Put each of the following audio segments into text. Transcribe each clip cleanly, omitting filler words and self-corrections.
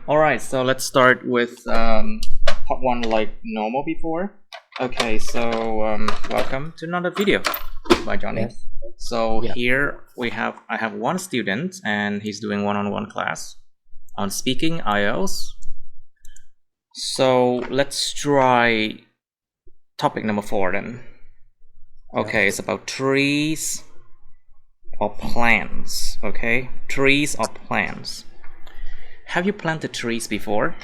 Alright, so let's start with part one like normal before. Okay, so welcome to another video by Johnny. Yes. So Yeah. here I have one student and he's doing one-on-one class on speaking IELTS. So let's try topic number 4 then. Okay, it's about trees or plants. Okay, trees or plants. Have you planted trees before?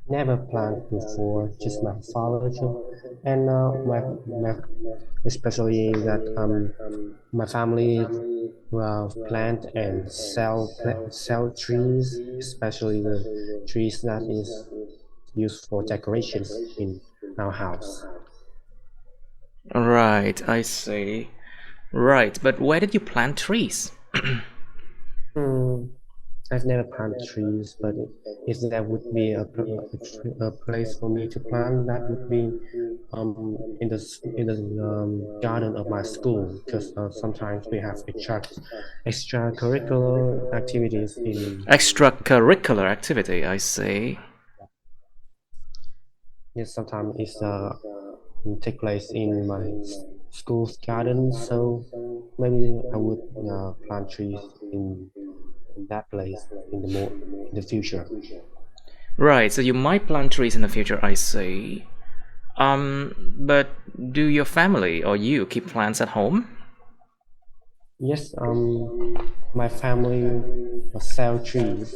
Never planted before, just my father too. And my especially that my family plant and sell trees, especially the trees that is used for decorations in our house. Right, I see. Right, but where did you plant trees? I've never planted trees, but if there would be a place for me to plant, that would be in the garden of my school, because sometimes we have extracurricular activities in. Extracurricular activity, I see. Yes, sometimes it's take place in my school's garden, so maybe I would plant trees in that place in the future. Right, so you might plant trees in the future, I see. But do your family or you keep plants at home? Yes, my family sell trees,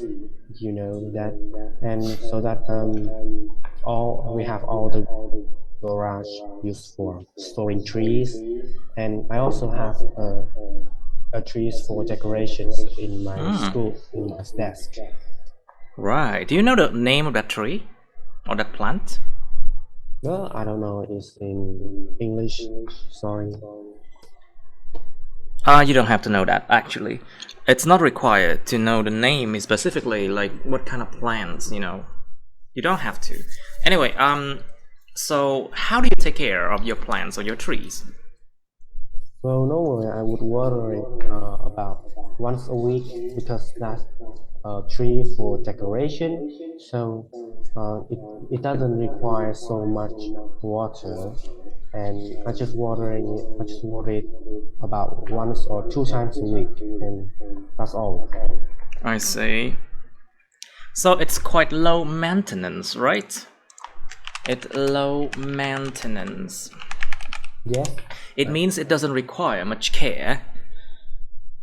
you know that, and so that we have all the garage used for storing trees, and I also have trees for decorations in my school in my desk. Right. Do you know the name of that tree or that plant? Well, I don't know. It's in English. Sorry. You don't have to know that, actually. It's not required to know the name specifically, like what kind of plants, you know. You don't have to. Anyway, so how do you take care of your plants or your trees? Well, normally I would water it about once a week, because that's a tree for decoration, so it doesn't require so much water, and I just water it about once or 2 times a week, and that's all. I see. So it's quite low maintenance, right? It's low maintenance. Yes. It means it doesn't require much care.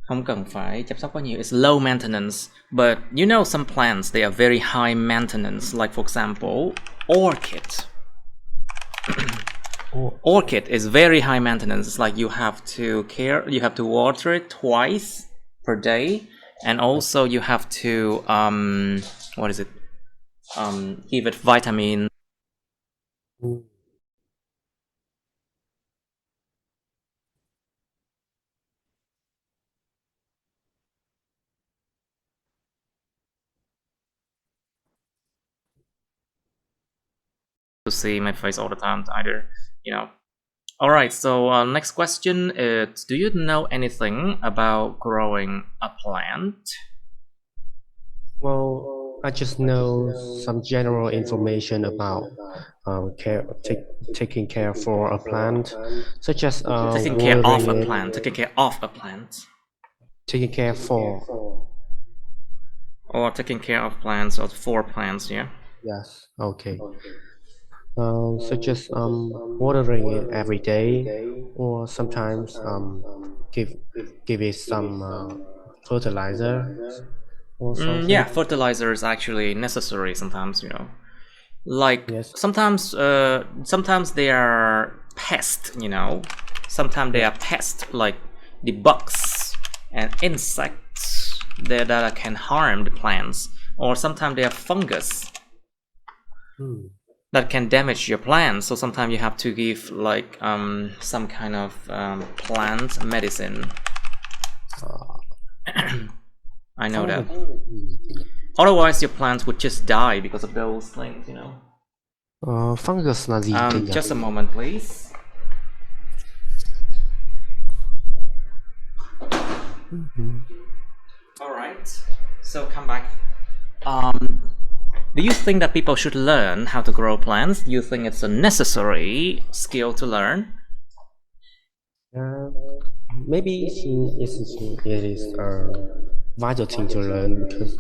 Không cần phải chăm sóc quá nhiều. It's low maintenance. But you know some plants, they are very high maintenance. Like for example, orchid. Orchid is very high maintenance. It's like you have to water it twice per day. And also you have to, give it vitamin. To see my face all the time either, you know. Alright, so next question is, do you know anything about growing a plant? Well, I just know some general information about taking care for a plant, such as Taking care of a watering it, plant. Taking care of a plant. taking care for. Or taking care of plants or for plants, yeah? Yes. Okay. Such as watering it every day, or sometimes give it some fertilizer or something. Yeah, fertilizer is actually necessary sometimes, you know. Like, Yes. sometimes they are pests, you know. Sometimes they are pests, like the bugs and insects that can harm the plants. Or sometimes they are fungus that can damage your plants. So sometimes you have to give like some kind of plant medicine. I know that. Otherwise your plants would just die because of those things, you know. Fungus là gì thầy nhỉ? Just a moment, please. Alright, so come back. Do you think that people should learn how to grow plants? Do you think it's a necessary skill to learn? Maybe it is a vital thing to learn because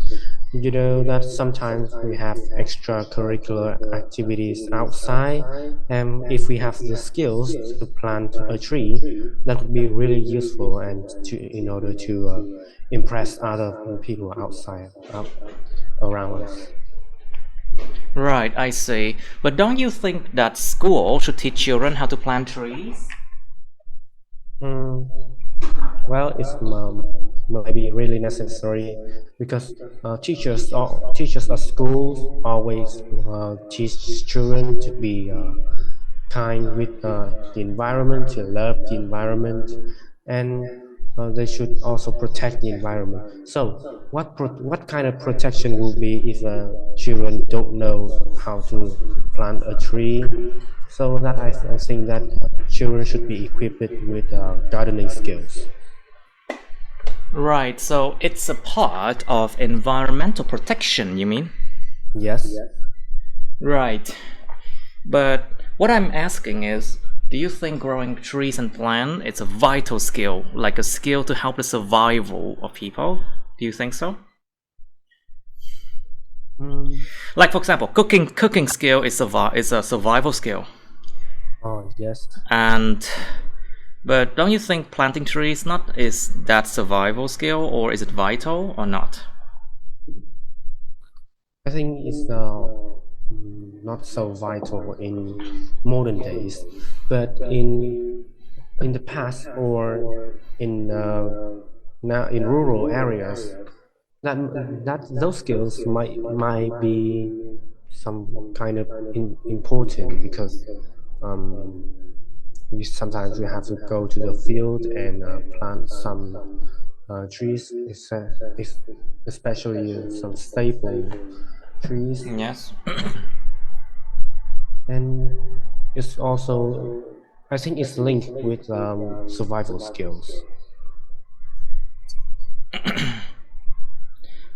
you know that sometimes we have extracurricular activities outside, and if we have the skills to plant a tree, that would be really useful and in order to impress other people out around us. Right, I see. But don't you think that school should teach children how to plant trees? Mm, well, it's maybe really necessary because teachers at schools always teach children to be kind with the environment, to love the environment, and they should also protect the environment. So, what kind of protection will be if children don't know how to plant a tree? So that I think that children should be equipped with gardening skills. Right, so it's a part of environmental protection, you mean? Yes. Right. But what I'm asking is, do you think growing trees and plants is a vital skill, like a skill to help the survival of people? Do you think so? Like for example, cooking skill is a survival skill. Oh, yes. But don't you think planting trees is that survival skill, or is it vital or not? I think it's not so vital in modern days, but in the past or in now in rural areas, that those skills might be some kind of important because um, sometimes we have to go to the field and plant some trees, especially some staple trees, Yes. and it's also I think it's linked with survival skills.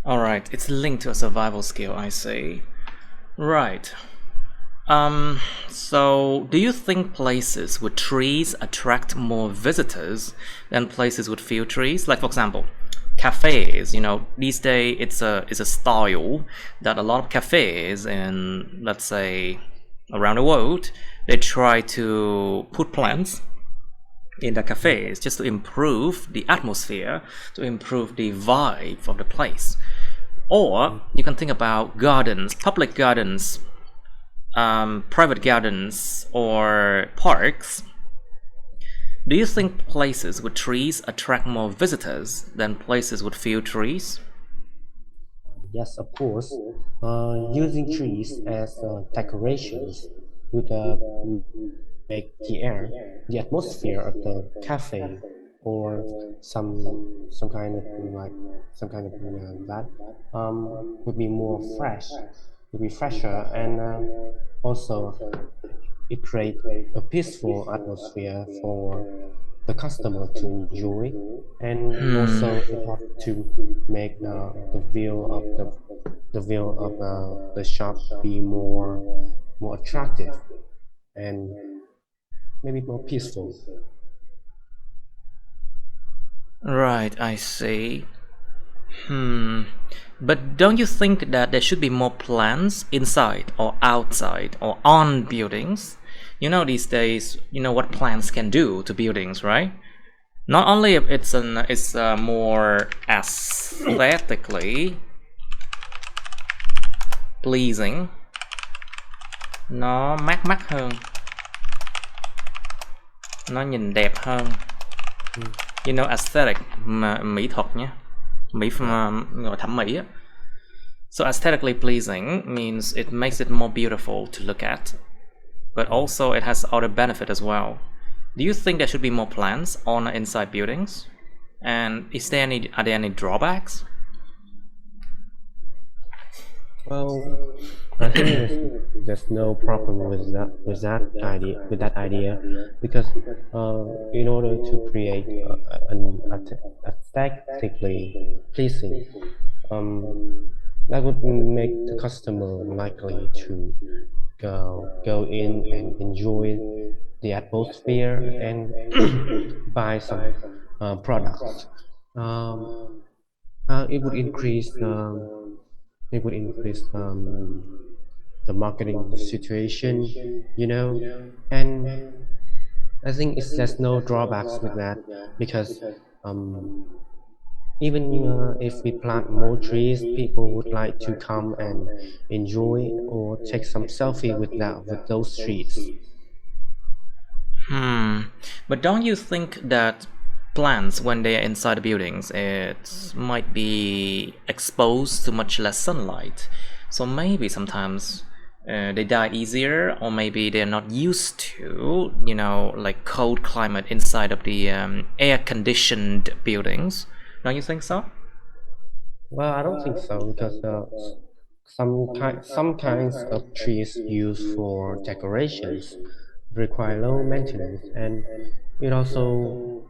Alright, it's linked to a survival skill, I see. Right. So do you think places with trees attract more visitors than places with few trees? Like for example, cafes, these days it's a style that a lot of cafes in, let's say, around the world, they try to put plants in the cafes just to improve the atmosphere, to improve the vibe of the place. Or you can think about gardens, public gardens, private gardens, or parks. Do you think places with trees attract more visitors than places with few trees? Yes, of course. Using trees as decorations would make the atmosphere of the cafe, or some kind of that would be more fresh, would be fresher, and also it create a peaceful atmosphere for the customer to enjoy, and also it have to make the view of the shop be more attractive and maybe more peaceful. Right, I see. But don't you think that there should be more plants inside or outside or on buildings? These days, what plants can do to buildings, right? Not only it's more aesthetically pleasing, nó mát mắt hơn, nó nhìn đẹp hơn. Aesthetic, mỹ thuật nhé, gọi thẩm mỹ á. So aesthetically pleasing means it makes it more beautiful to look at, but also it has other benefit as well. Do you think there should be more plants on inside buildings? And are there any drawbacks? Well, I think there's no problem with that idea because in order to create an aesthetically pleasing, that would make the customer likely to go in and enjoy the atmosphere and buy some products. It would increase the marketing situation, you know, and I think there's no drawbacks with that because um, even if we plant more trees, people would like to come and enjoy or take some selfie with those trees. But don't you think that plants, when they are inside the buildings, it might be exposed to much less sunlight? So maybe sometimes they die easier, or maybe they're not used to, you know, like cold climate inside of the air-conditioned buildings. Don't you think so? Well, I don't think so because some kinds of trees used for decorations require low maintenance, and it also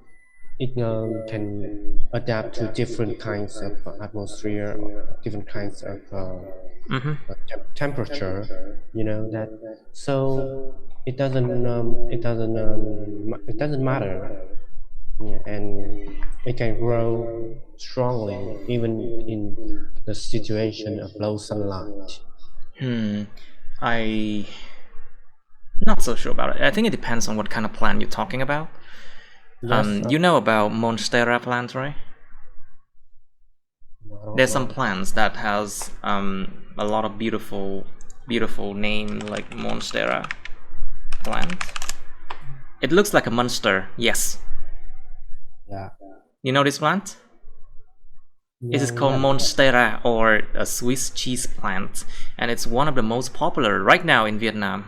can adapt to different kinds of atmosphere, or different kinds of temperature. You know that, so it doesn't matter, yeah, and it can grow strongly even in the situation of low sunlight. I not so sure about it. I think it depends on what kind of plant you're talking about. Yes, You know about Monstera plants, right? There's some plants that has a lot of beautiful name like Monstera plant. It looks like a monster, yes. yeah. You know this plant? It is No, called Monstera, or a Swiss cheese plant, and it's one of the most popular right now in Vietnam.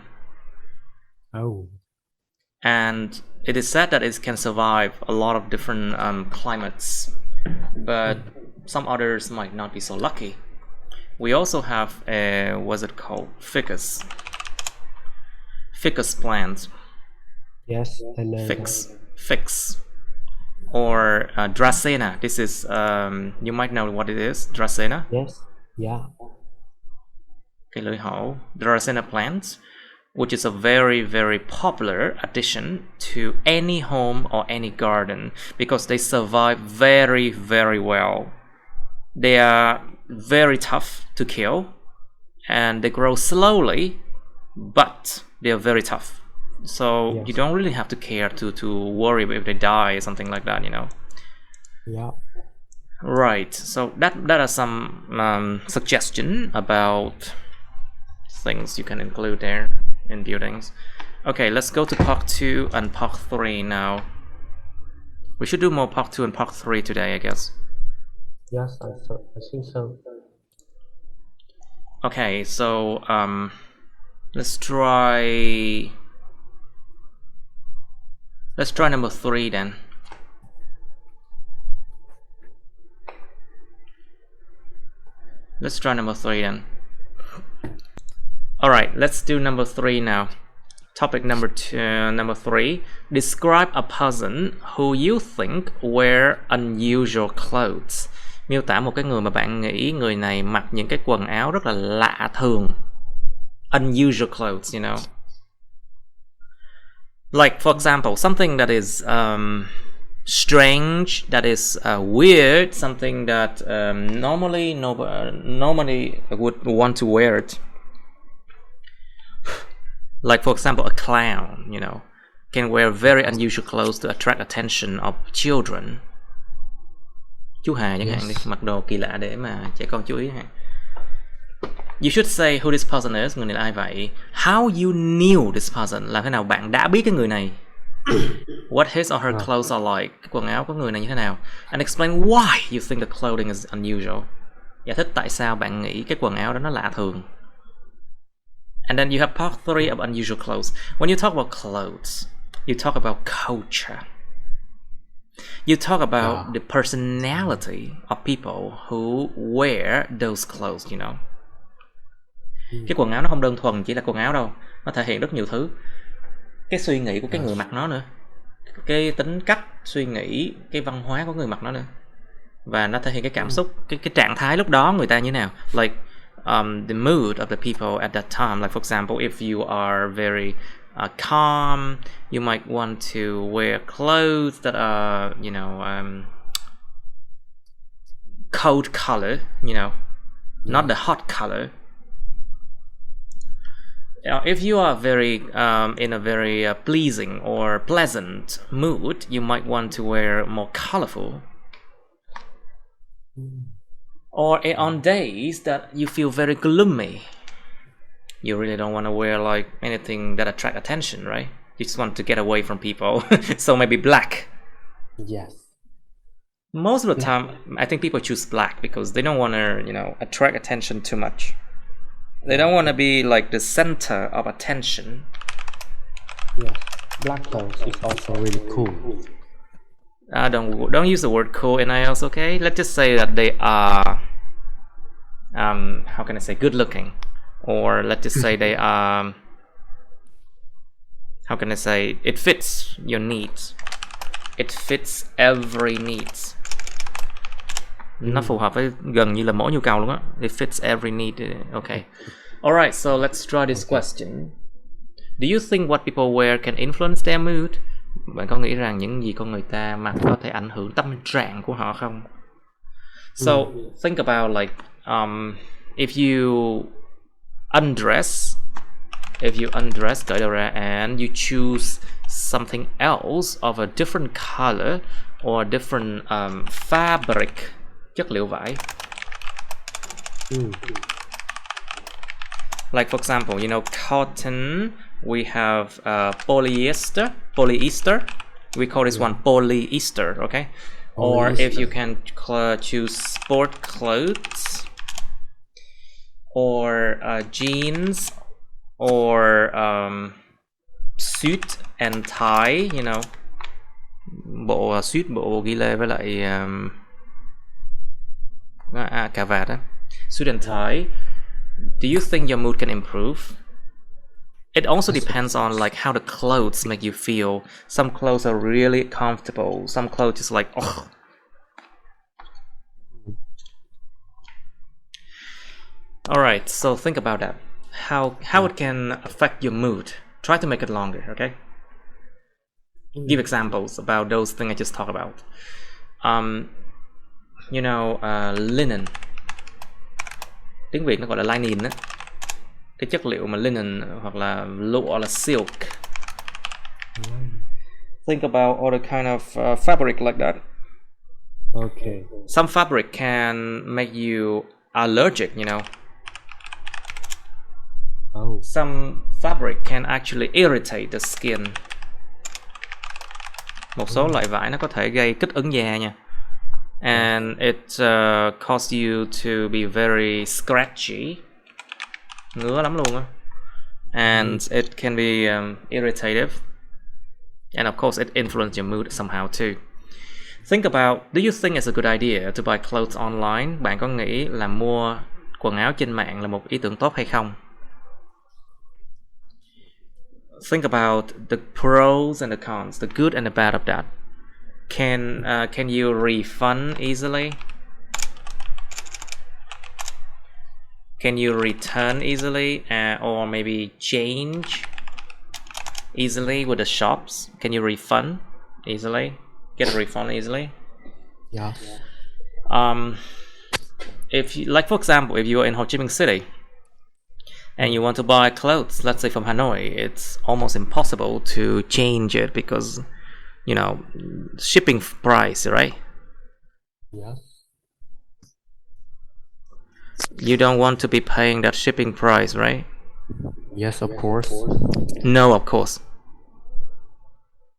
oh, And it is said that it can survive a lot of different climates, but some others might not be so lucky. We also have a, what's it called? Ficus plant. yes, I know. Fix. Or Dracena. This is, you might know what it is, Dracena. Yes, yeah. Cây lưỡi hổ, Dracena plant, which is a very, very popular addition to any home or any garden because they survive very, very well. They are very tough to kill and they grow slowly, but they are very tough. So Yes. you don't really have to care to worry if they die or something like that, you know. Yeah. Right. So that are some suggestion about things you can include there in buildings. Okay, let's go to part 2 and part 3 now. We should do more part 2 and part 3 today, I guess. Yes, I think so. Okay, so let's try number 3 then. Let's try number 3 then. Alright, let's do number 3 now. Topic number 3. Describe a person who you think wear unusual clothes. Miêu tả một cái người mà bạn nghĩ người này mặc những cái quần áo rất là lạ thường. Unusual clothes, you know. Like, for example, something that is strange, that is weird, something that normally nobody would want to wear it. Like, for example, a clown, you know, can wear very unusual clothes to attract attention of children. Chú Hà chẳng hạn đi, mặc đồ kỳ lạ để mà trẻ con chú ý ha. You should say who this person is, người này là ai vậy? How you knew this person, làm thế nào bạn đã biết cái người này? What his or her clothes are like, quần áo của người này như thế nào? And explain why you think the clothing is unusual. Giải thích tại sao bạn nghĩ cái quần áo đó nó lạ thường. And then you have part 3 of unusual clothes. When you talk about clothes, you talk about culture. You talk about the personality of people who wear those clothes, you know. Cái quần áo nó không đơn thuần chỉ là quần áo đâu, nó thể hiện rất nhiều thứ. Cái suy nghĩ của cái người mặc nó nữa, cái tính cách, suy nghĩ, cái văn hóa của người mặc nó nữa. và nó thể hiện cái cảm xúc, cái trạng thái lúc đó người ta như thế nào. Like the mood of the people at that time. Like for example, if you are very calm, you might want to wear clothes that are, you know, cold color, you know, not the hot color. If you are very in a very pleasing or pleasant mood, you might want to wear more colorful. Or on days that you feel very gloomy, you really don't want to wear like anything that attract attention, right? You just want to get away from people. So maybe black. Yes. Most of the time, I think people choose black because they don't want to, you know, attract attention too much. They don't want to be like the center of attention. Yes. Black clothes is also really cool. Don't use the word cool in IELTS, okay? Let's just say that they are, how can I say, good looking. Or let's just say they are, how can I say, it fits your needs. It fits every needs. Nó phù hợp với gần như là mỗi nhu cầu luôn á. It fits every need. Okay. Alright, so let's try this question. Do you think what people wear can influence their mood? Bạn có nghĩ rằng những gì con người ta mặc có thể ảnh hưởng tâm trạng của họ không? So think about like if you undress, cởi đầu ra, and you choose something else of a different color or different fabric, chất liệu vải. Like for example, you know, cotton, we have polyester. We call this one polyester, okay? Or if you can choose sport clothes, or jeans, or suit and tie, you know, bộ suit, bộ ghi lê với lại cà vạt á. Suit and tie. Do you think your mood can improve? It also depends on like how the clothes make you feel. Some clothes are really comfortable. Some clothes is like, oh. Alright, so think about that. How it can affect your mood. Try to make it longer, okay? Give examples about those things I just talked about. You know, linen. Tiếng Việt nó gọi là linen á. Cái chất liệu mà linen hoặc là lụa là silk. Think about other kind of fabric like that. Okay. Some fabric can make you allergic, you know. Oh. Some fabric can actually irritate the skin. Một số loại vải nó có thể gây kích ứng da nha. And it causes you to be very scratchy. Ngứa lắm luôn á. And it can be irritative. And of course it influences your mood somehow too. Think about, do you think it's a good idea to buy clothes online? Bạn có nghĩ là mua quần áo trên mạng là một ý tưởng tốt hay không? Think about the pros and the cons, the good and the bad of that. Can you refund easily? Can you return easily, or maybe change easily with the shops? Can you refund easily? Get a refund easily? Yeah. If you, like for example, if you are in Ho Chi Minh City and you want to buy clothes, let's say from Hanoi, it's almost impossible to change it because, you know, shipping price, right? Yeah. You don't want to be paying that shipping price, right? Yes, of course. No, of course.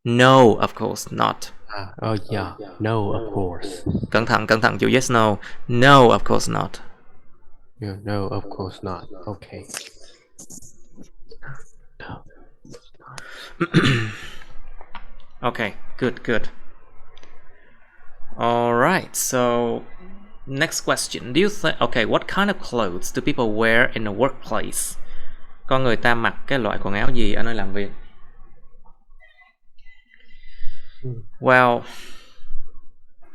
No, of course not. Oh yeah. No, of course. Cẩn thận, you yes, no. No, of course not. Yeah, no, of course not. Okay. Okay, good. Alright, so next question. Do you think, okay, what kind of clothes do people wear in the workplace? Con người ta mặc cái loại quần áo gì ở nơi làm việc? Well,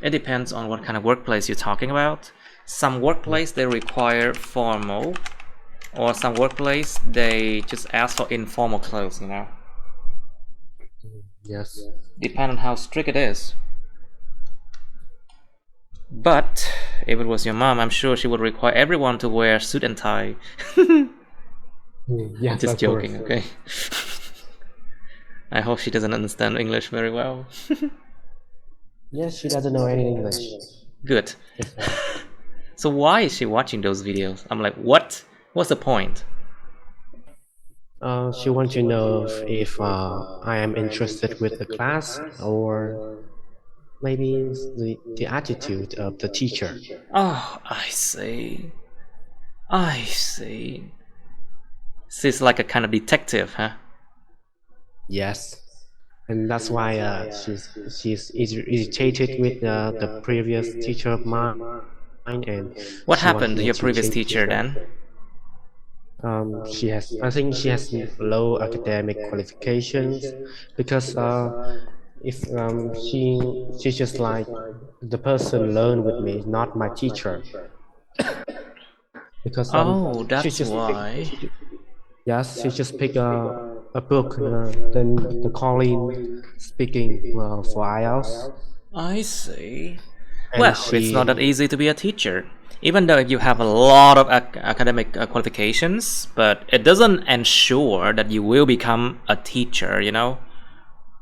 It depends on what kind of workplace you're talking about. Some workplace they require formal, or some workplace they just ask for informal clothes, you know. Yes. Depend on how strict it is. But if it was your mom, I'm sure she would require everyone to wear suit and tie. Yes, Just of joking, course. okay? I hope she doesn't understand English very well. Yes, she doesn't know any English. Good. It's fine. So why is she watching those videos? I'm like, what? What's the point? She wants to know if I am interested with the class or maybe the attitude of the teacher. Oh, I see. I see. She's like a kind of detective, huh? Yes, and that's why she's irritated with the previous teacher of mine, and What she wants happened to me your to previous change teacher them. then? I think she has low academic qualifications because if she's just like the person learn with me, not my teacher. Because Oh, she that's just pick, why. yes, she just pick a book, then the Colin speaking for IELTS, I see. and Well, it's not that easy to be a teacher. Even though you have a lot of academic qualifications, but it doesn't ensure that you will become a teacher, you know?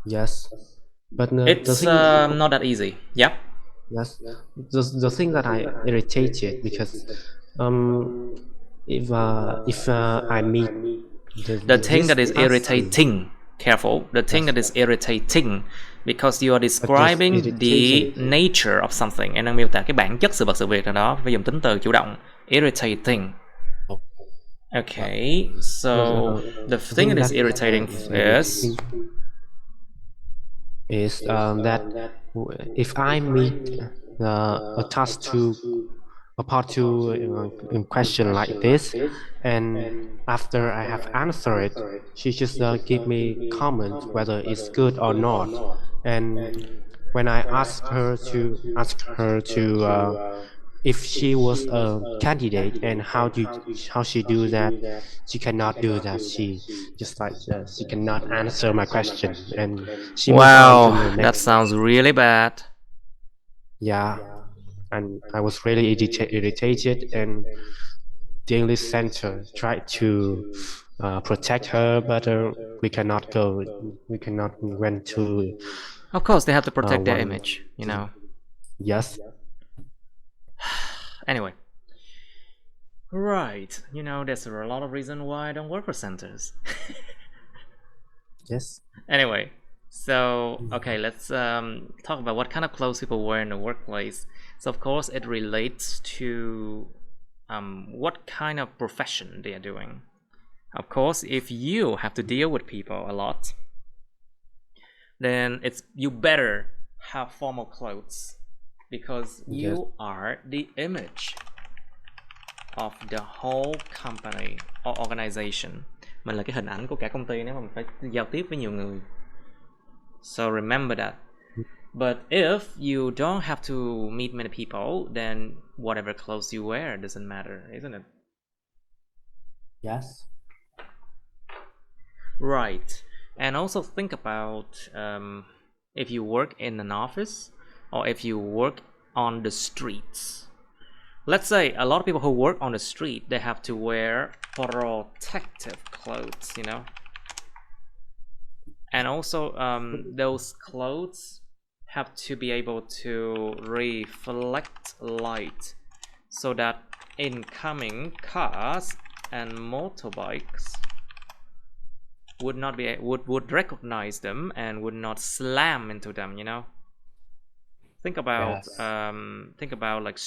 yes, but the It's thing, not that easy. Yep. yes, the thing that I irritated because um if I meet The thing this that is classroom, irritating, careful, the thing yes, that is irritating because you are just describing the irritating. nature of something. Em đang miêu tả cái bản chất sự vật sự việc nào đó với dùng tính từ chủ động. Irritating. Okay, so the The thing thing that is that irritating is is irritating is that if I meet a task to a part two in question like this, and after I have answered it, she just give me comment whether it's good or not, and when I ask her to if she was a candidate and how she do that, she cannot do that. She just like she cannot answer my question, and she move on to the wow, that next. sounds really bad. Yeah, and I was really irritated, and the English Center tried to protect her, but we cannot go. We cannot went to Of course, they have to protect their one. image, you know. Yes, Anyway, right, you know, there's a lot of reason why I don't work for centers. yes, Anyway, so okay, let's talk about what kind of clothes people wear in the workplace. So of course, it relates to what kind of profession they are doing. Of course, if you have to deal with people a lot, then it's you better have formal clothes because yes. you are the image of the whole company or organization. Mình là cái hình ảnh của cả công ty nếu mà mình phải giao tiếp với nhiều người. So remember that. But if you don't have to meet many people, then whatever clothes you wear doesn't matter, isn't it? Yes. Right. And also think about if you work in an office or if you work on the streets. Let's say a lot of people who work on the street, they have to wear protective clothes, you know. And also those clothes have to be able to reflect light so that incoming cars and motorbikes would recognize them and would not slam into them, you know. Think about like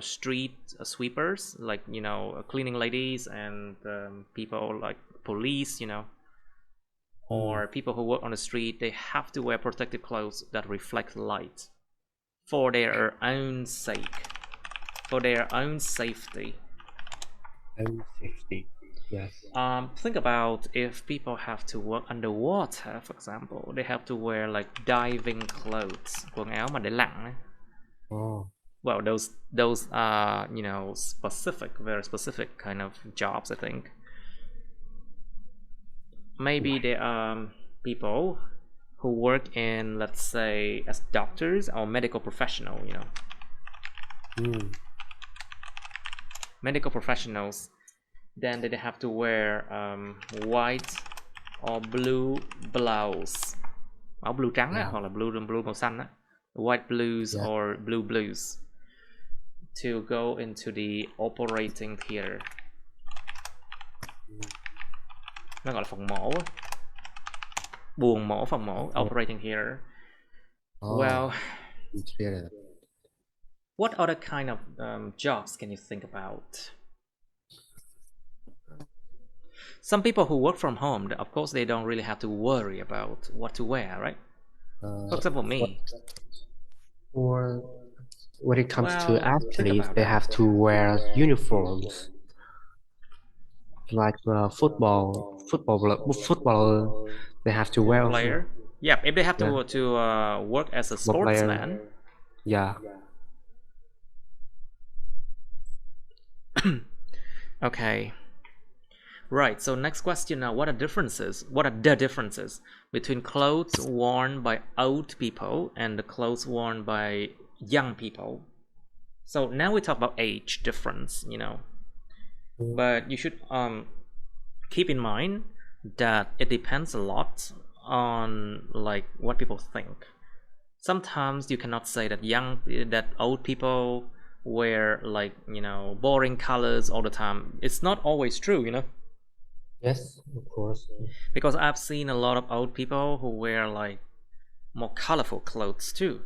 street sweepers, like, you know, cleaning ladies and people like police, you know, or people who work on the street. They have to wear protective clothes that reflect light for their own sake, for their own safety. Own safety. Yes. Think about if people have to work underwater, for example, they have to wear like diving clothes, quần áo mà để lặn ấy. Oh. Well, those are, you know, specific, very specific kind of jobs, I think. Maybe there are people who work in, let's say, as doctors or medical professional, you know. Medical professionals, then they have to wear white or blue blouse, áo blue trắng á, hoặc là blue màu xanh á, white blues or blue blues, to go into the operating theater. Nó gọi là phòng mổ á. Buồng mổ, phòng mổ, operating theater. Well, what other kind of jobs can you think about? Some people who work from home, of course, they don't really have to worry about what to wear, right? For example, me. Or when it comes to Well, athletes, they have to wear uniforms. Like footballer, they have to wear. Player. Yeah, if they have to work as a sportsman. Yeah. Okay. Right, so next question now, what are the differences between clothes worn by old people and the clothes worn by young people? So now we talk about age difference, you know. But you should keep in mind that it depends a lot on like what people think. Sometimes you cannot say that old people wear like, you know, boring colors all the time. It's not always true, you know. Yes, of course. Because I've seen a lot of old people who wear like more colorful clothes too.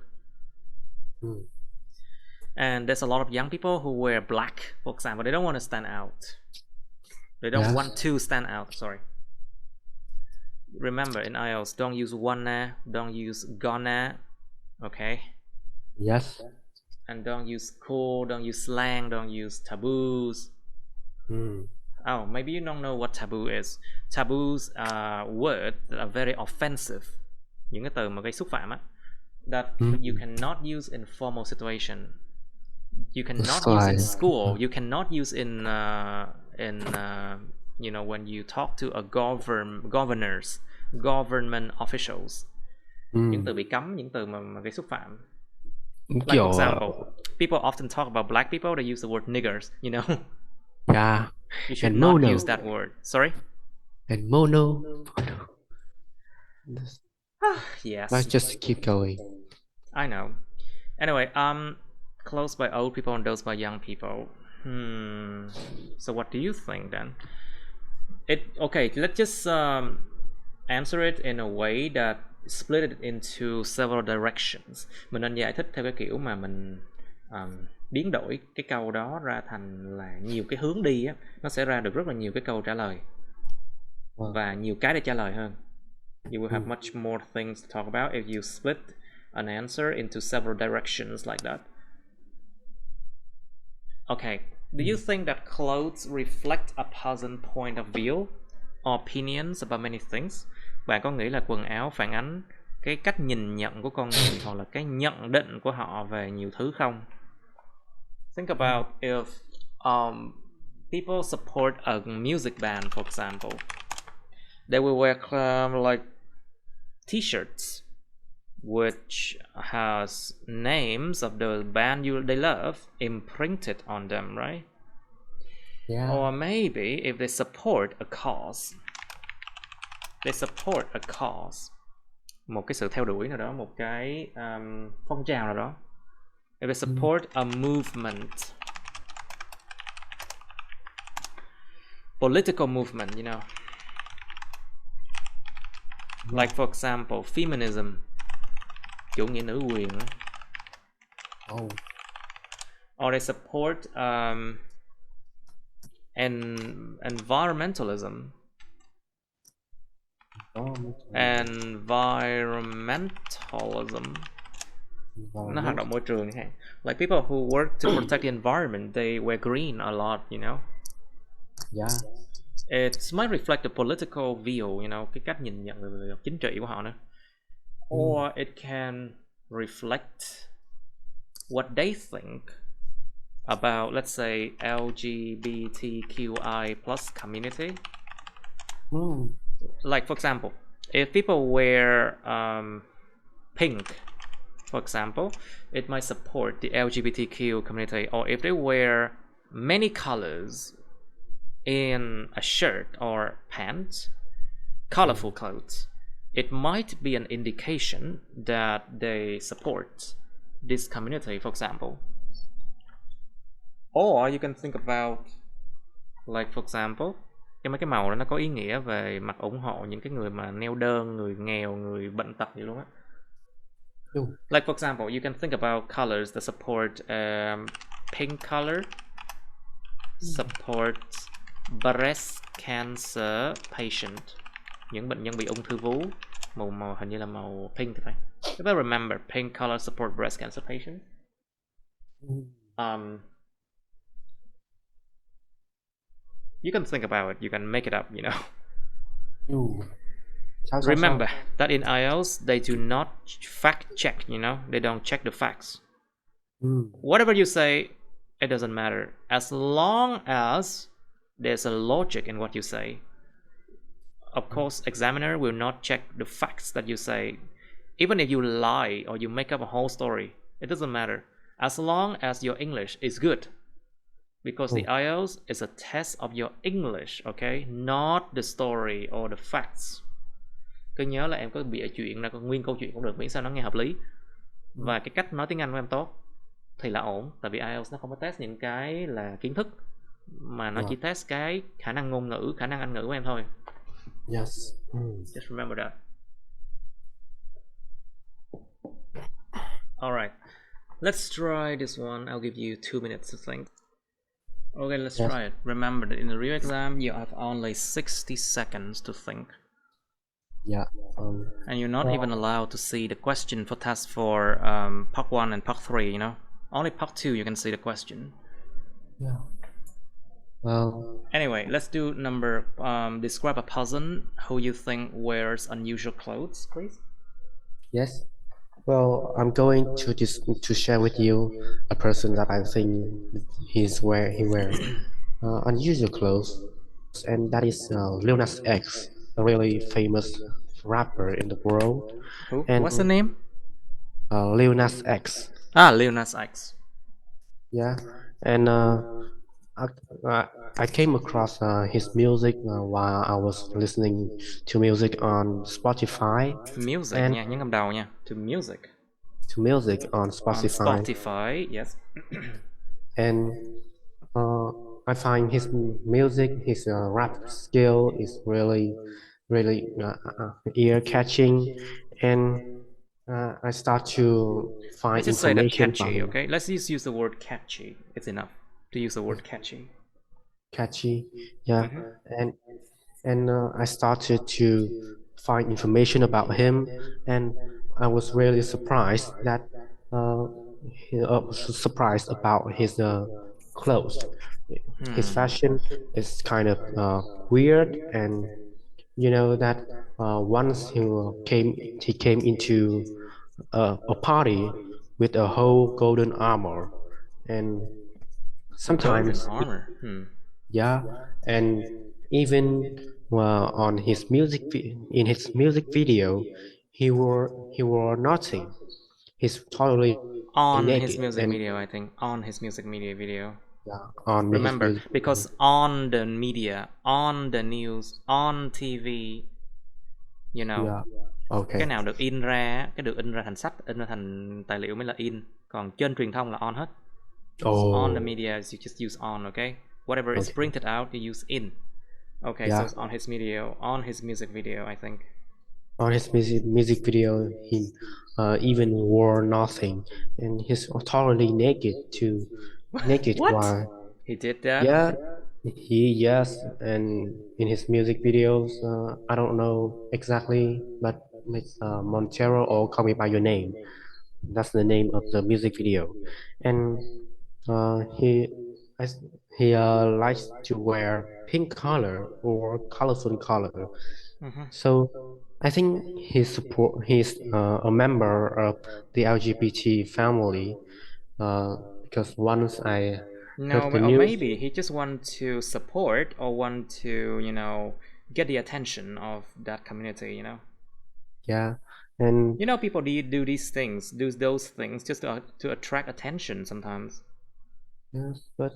And there's a lot of young people who wear black, for example. They don't want to stand out. They don't want to stand out, sorry. Remember, in IELTS, don't use wanna, don't use gonna, okay? Yes. And don't use cool, don't use slang, don't use taboos. Oh, maybe you don't know what taboo is. Taboos are words that are very offensive. Những cái từ mà gây xúc phạm á. That you cannot use in formal situation. You cannot use in school. You cannot use in you know, when you talk to a government officials. Những từ bị cấm, những từ mà gây xúc phạm. Like for example, people often talk about black people. They use the word niggers. You know. Yeah. You should not use that word. Sorry. And mono. Yes. Let's just keep going. I know. Anyway, clothes by old people and those by young people. So what do you think then? Okay, let's just answer it in a way that split it into several directions. Mình nên giải thích theo cái kiểu mà mình biến đổi cái câu đó ra thành là nhiều cái hướng đi á, nó sẽ ra được rất là nhiều cái câu trả lời và nhiều cái để trả lời hơn. You will have much more things to talk about if you split an answer into several directions like that. Okay, do you think that clothes reflect a person's point of view or opinions about many things? Bạn có nghĩ là quần áo phản ánh cái cách nhìn nhận của con người hoặc là cái nhận định của họ về nhiều thứ không? Think about if people support a music band, for example, they will wear like t-shirts which has names of the band they love imprinted on them, right? Yeah. Or maybe if they support a cause, một cái sự theo đuổi nào đó, một cái phong trào nào đó. If they support a movement, political movement, you know, like for example, feminism, chủ nghĩa nữ quyền. Or they support environmentalism. Nó hoạt động môi trường hay. Like people who work to protect the environment, they wear green a lot, you know. Yeah. It might reflect the political view, you know, cái cách nhìn nhận về chính trị của họ nữa. Or it can reflect what they think about, let's say, LGBTQI plus community. Like, for example, if people wear pink, for example, it might support the LGBTQ community. Or if they wear many colors in a shirt or pants, colorful clothes, it might be an indication that they support this community, for example. Or you can think about, like, for example, mấy cái màu đó nó có ý nghĩa về mặt ủng hộ những cái người mà neo đơn, người nghèo, người bệnh tật vậy luôn á. Like, for example, you can think about colors that support pink color supports breast cancer patient, những bệnh nhân bị ung thư vú, màu hình như là màu pink thì phải. If I remember, pink color support breast cancer patient. You can think about it, you can make it up, you know. Remember that in IELTS they do not fact check, you know, they don't check the facts. Whatever you say, it doesn't matter as long as there's a logic in what you say. Of course, examiner will not check the facts that you say. Even if you lie or you make up a whole story, it doesn't matter as long as your English is good. Because the IELTS is a test of your English, okay? Not the story or the facts. Cứ nhớ là em có bịa chuyện ra nguyên câu chuyện cũng được, miễn sao nó nghe hợp lý. Và cái cách nói tiếng Anh của em tốt thì là ổn. Tại vì IELTS nó không có test những cái là kiến thức, mà nó chỉ test cái khả năng ngôn ngữ, khả năng Anh ngữ của em thôi. Yes. Just remember that. Alright. Let's try this one. I'll give you 2 minutes to think. Okay, let's try it. Remember that in the real exam, you have only 60 seconds to think. And you're not even allowed to see the question for test for part 1 and part 3, you know? Only part 2 you can see the question. Well, anyway, let's do number, describe a person who you think wears unusual clothes, please. Yes. Well, I'm going to share with you a person that I think he wears unusual clothes, and that is Lil Nas X, a really famous rapper in the world. Who? And what's the name? Lil Nas X. Lil Nas X. Yeah, and I came across his music while I was listening to music on Spotify. Music nha, nhấn cầm đầu nha. To music. To music on Spotify. On Spotify, yes. And I find his music, his rap skill is really ear-catching, and I start to find Let's just say that information catchy, okay? Let's just use the word catchy. It's enough to use the word catchy. Catchy, yeah. And I started to find information about him, and I was really surprised that surprised about his clothes. His fashion is kind of weird, and you know that once he came into a party with a whole golden armor, and sometimes golden armor. Yeah, and even on his in his music video, he wore nothing. He's totally on naked. His music video, I think. On his music media video. Yeah, on remember, his because on the media, on the news, on TV, you know. Yeah. Okay. Cái nào được in ra, cái được in ra thành sách, in ra thành tài liệu mới là in. Còn trên truyền thông là on hết. On the media, you just use on, okay? Whatever is printed out, you use in. Okay, so it's on his video, on his music video, I think. On his music video, he even wore nothing, and he's totally naked too. Naked. What? While he did that? Yeah, yes, and in his music videos, I don't know exactly, but it's Montero or Call Me by Your Name. That's the name of the music video, and he likes to wear pink color or colorful color. So I think he's a member of the LGBT family, because once I No, heard the or news. maybe he just want to support or want to, get the attention of that community. Yeah, and People do these things, do those things just to attract attention sometimes. yes, but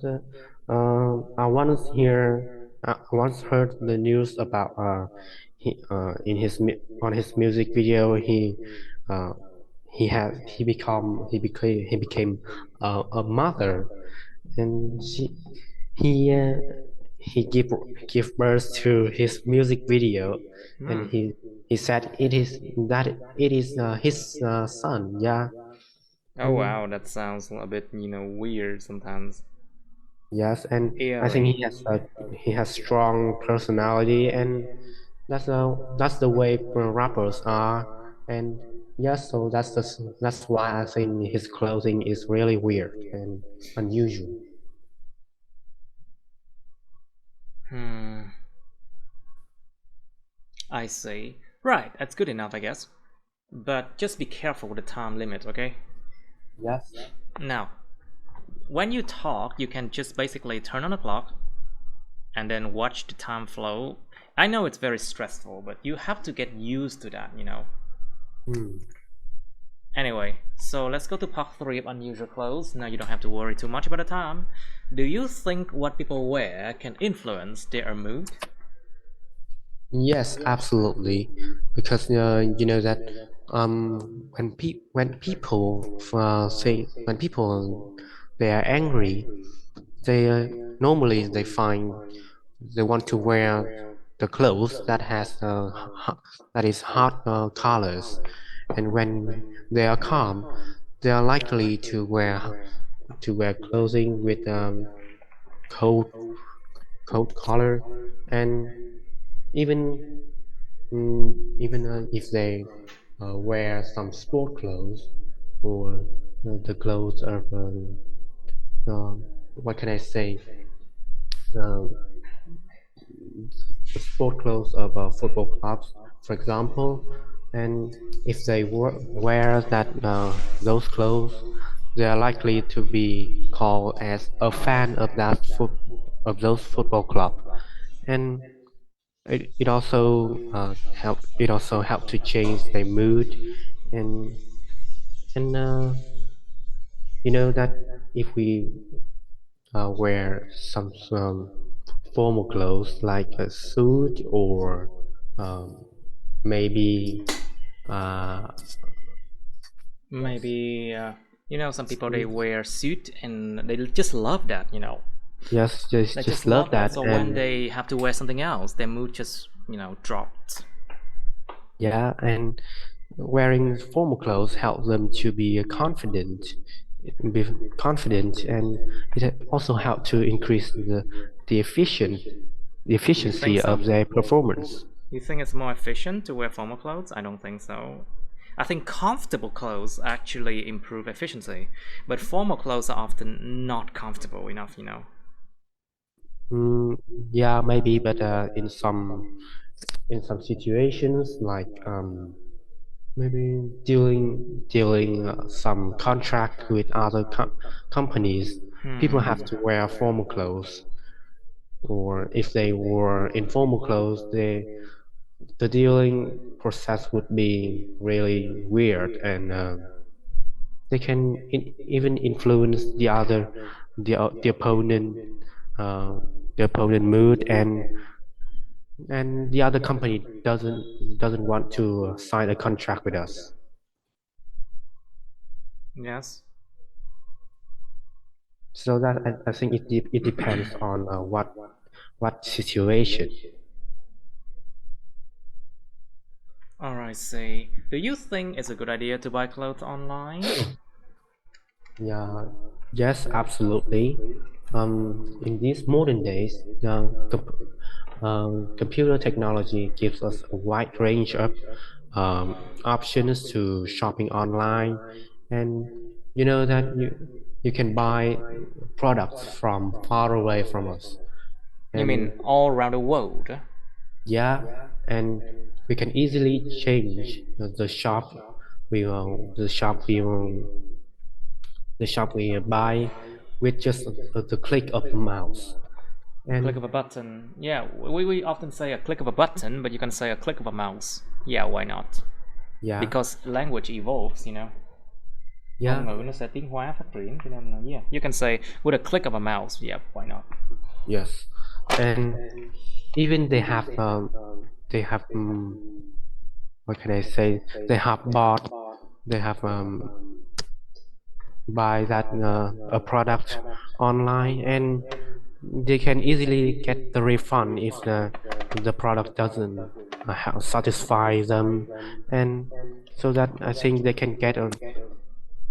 I once once heard the news about in on his music video uh he became a mother, and he uh, he give birth to his music video, and Hmm. he said it is his son. Yeah. Oh And wow, that sounds a bit, weird sometimes. yes, and I think Eerie. he has strong personality, and that's the way rappers are. And yes, so that's why I think his clothing is really weird and unusual. Hmm. I see. Right, that's good enough, I guess. But just be careful with the time limit, okay? Yes. Now, when you talk, you can just basically turn on the clock and then watch the time flow. I know it's very stressful, but you have to get used to that. Hmm. Anyway, so let's go to part 3 of unusual clothes. Now you don't have to worry too much about the time. Do you think what people wear can influence their mood? Yes, absolutely. Because you know that when people say when people they are angry, they normally they find they want to wear the clothes that has that is hot colors, and when they are calm, they are likely to wear clothing with cold cold color, and even even if they wear some sport clothes or the clothes of what can I say, uh, the sport clothes of football clubs, for example, and if they wear those clothes, they are likely to be called as a fan of of those football club, and it also help to change their mood, and and you know that if we wear some formal clothes like a suit or um, maybe uh, Maybe, some people they wear suit and they just love that. yes, They just just love love that. that, So when and they have to wear something else, their mood just dropped. yeah, and wearing formal clothes helps them to be confident, and it also helps to increase the the You think efficiency so? of their performance. You think it's more efficient to wear formal clothes? I don't think so. I think comfortable clothes actually improve efficiency, but formal clothes are often not comfortable enough. Mm, yeah, maybe, but in some situations like maybe dealing some contract with other companies, people Hmm. have to wear formal clothes, or if they wore informal clothes, the dealing process would be really weird, and they can even influence the uh, the opponent mood, and the other company doesn't want to sign a contract with us. Yes. So that I think it depends on what situation. Alright, see. Do you think it's a good idea to buy clothes online? Yeah, yes, absolutely. In these modern days, computer technology gives us a wide range of options to shopping online, and you know that you can buy products from far away from us, You and mean all around the world? yeah, and we can easily change the shop we will the shop we buy with just the click of the mouse. And Click of a button. Yeah, we often say a click of a button, but you can say a click of a mouse. Yeah, why not? yeah, Because language evolves, you know. yeah, Ngôn ngữ nó sẽ tiến hóa phát triển, cho nên là yeah, you can say with a click of a mouse. Yeah, why not? yes. And even they have what can I say? They have bought, they have buy that a product online, and they can easily get the refund if the product doesn't satisfy them, and so that I think they can get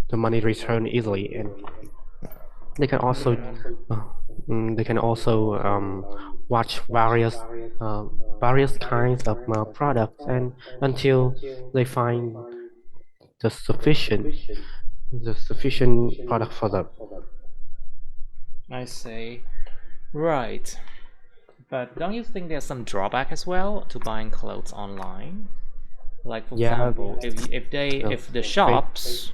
the money returned easily, and they can also uh, watch various kinds of products, and until they find the sufficient product for them. I see. Right. But don't you think there's some drawback as well to buying clothes online? Like for Yeah, example, if the shops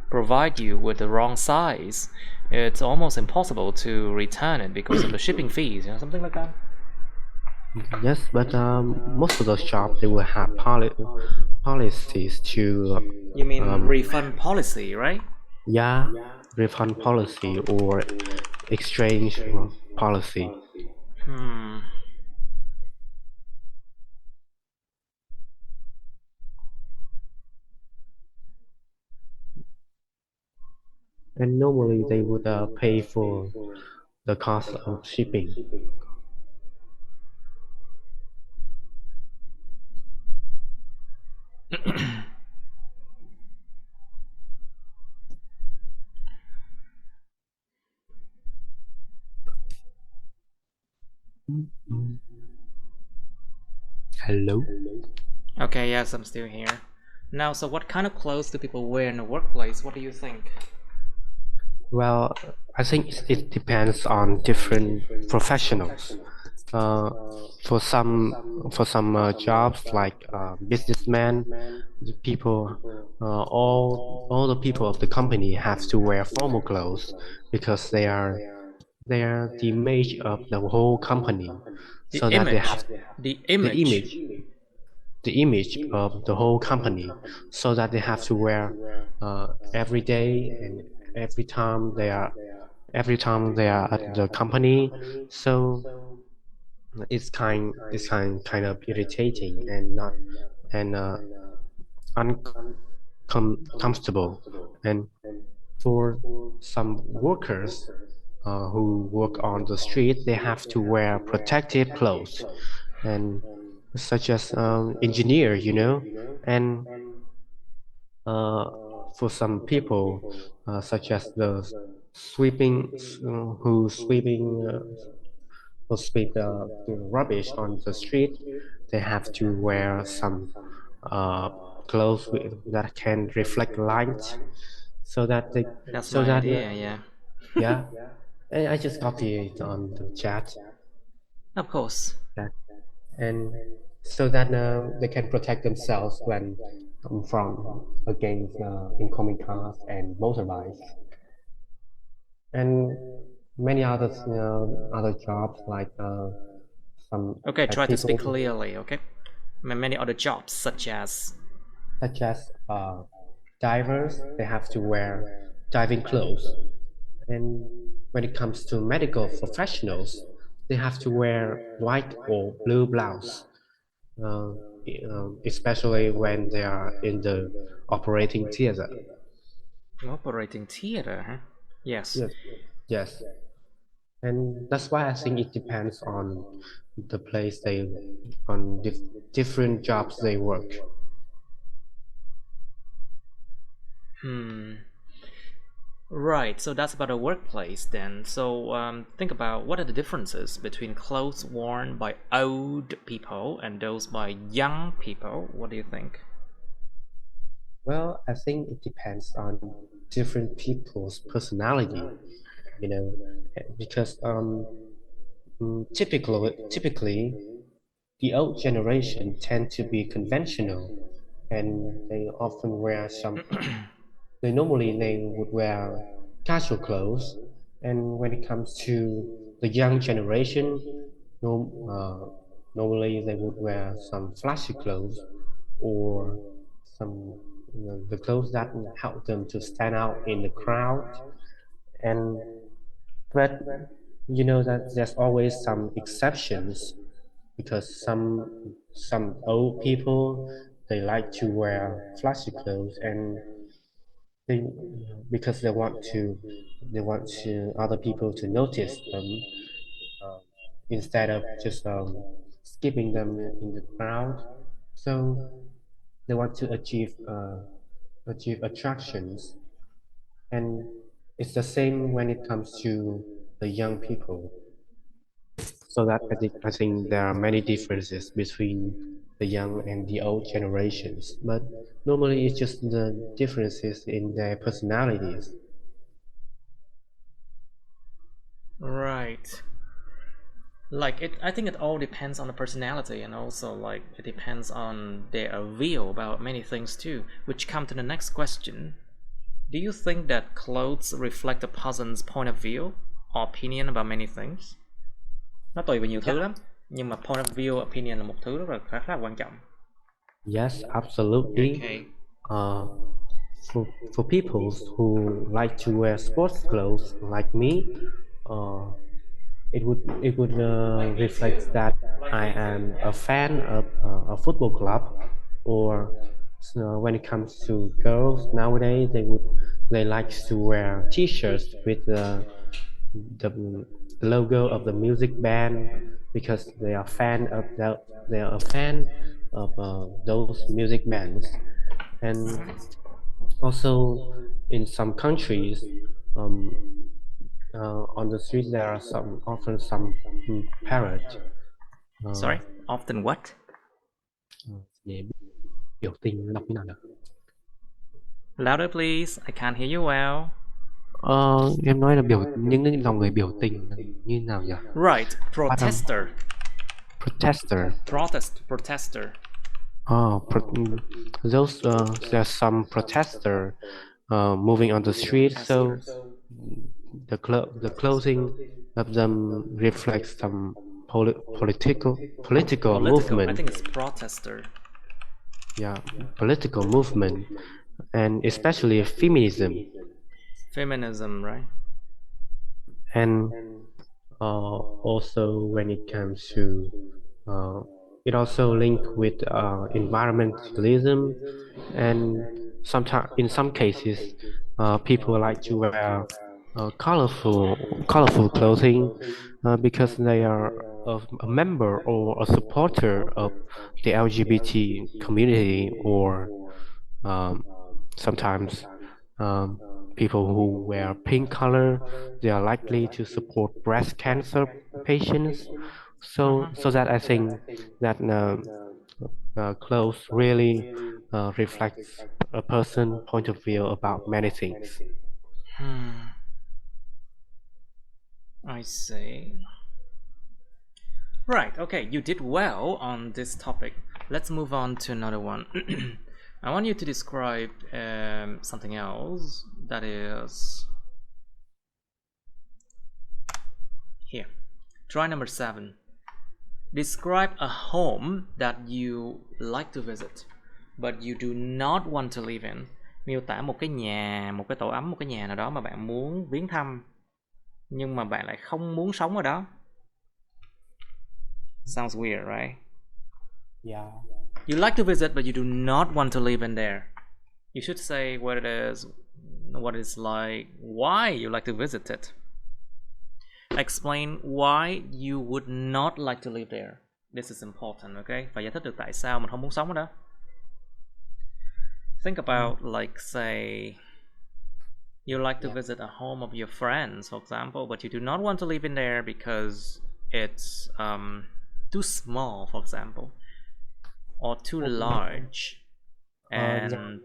provide you with the wrong size, it's almost impossible to return it because of the shipping fees, you know, something like that. yes, but most of the shops they will have policies to You mean refund policy, right? yeah, refund policy or exchange policy. Hmm. And normally they would pay for the cost of shipping. Hello. Okay, yes, I'm still here. Now, so what kind of clothes do people wear in the workplace? What do you think? Well, I think it depends on different professionals. Uh, for some jobs like businessmen, the people, all the people of the company have to wear formal clothes because they are the image of the whole company, The so that they image. have The the image. image the image of the whole company, so that they have to wear every day and every time they are at the company. So it's kind of irritating and not and uncomfortable. And for some workers who work on the street, they have to wear protective clothes, and such as engineer, and for some people, such as the sweeping, who sweeping who sweep the rubbish on the street, they have to wear some uh, clothes that can reflect light, so that they, That's so my that idea, yeah. yeah, I just copy it on the chat, Of course. that, and so that they can protect themselves when from against incoming cars and motorbikes, and many others, other jobs like some Okay, like try to speak people clearly, okay? Many other jobs, such as. such as divers, they have to wear diving clothes, and when it comes to medical professionals, they have to wear white or blue blouse, uh, especially when they are in the operating theater. Operating theater, huh? Yes. Yes, yes, and that's why I think it depends on the place on different jobs they work. Hmm. Right, so that's about a workplace then. So think about what are the differences between clothes worn by old people and those by young people? What do you think? Well, I think it depends on different people's personality, you know, because typically the old generation tend to be conventional, and they often wear some. They would wear casual clothes. And when it comes to the young generation, normally they would wear some flashy clothes or some the clothes that help them to stand out in the crowd. And but you know that there's always some exceptions because some old people they like to wear flashy clothes and they because they want to other people to notice them uh, instead of just skipping them in the crowd. So they want to achieve attractions, and it's the same when it comes to the young people. So that I think there are many differences between the young and the old generations, but normally it's just the differences in their personalities. Right. Like I think it all depends on the personality, and also like it depends on their view about many things too, which come to the next question. Do you think that clothes reflect a person's point of view or opinion about many things? Nó tùy vào nhiều thứ Yeah. lắm, nhưng mà point of view, opinion là một thứ rất là khá là quan trọng. Yes, absolutely. Okay. Uh, for people who like to wear sports clothes like me, uh, it would reflect that I am a fan of a football club, or when it comes to girls nowadays, they like to wear T-shirts with the logo of the music band because they are a fan of those music bands, and also in some countries. Um, on the street there are often some parrot Sorry, often what? để biểu tình đọc như nào nhỉ? Louder please, I can't hear you well. Em nói là những cái dòng người biểu tình như nào nhỉ? Right, protester. Protester. Protester. Oh, those there's some protester moving on the street, so the clothing of them reflects some political movement. I think it's protester. Yeah, political movement, and especially feminism. Feminism, right? And also when it comes to it also linked with environmentalism, and sometimes in some cases people like to wear colorful clothing because they are a member or a supporter of the LGBT community, or um, sometimes um, people who wear pink color, they are likely to support breast cancer patients. So that I think that clothes really reflects a person's point of view about many things. I see. Right, okay, you did well on this topic. Let's move on to another one. I want you to describe something else that is here. Try number 7. Describe a home that you like to visit but you do not want to live in. Miêu tả một cái nhà, một cái tổ ấm, một cái nhà nào đó mà bạn muốn viếng thăm nhưng mà bạn lại không muốn sống ở đó. Sounds weird, right? Yeah. You like to visit but you do not want to live in there. You should say what it is, what it's like, why you like to visit it. Explain why you would not like to live there. This is important, okay? Phải giải thích được tại sao mình không muốn sống ở đó. Think about, like, say you like to visit a home of your friends, for example, but you do not want to live in there because it's too small, for example, or too large. And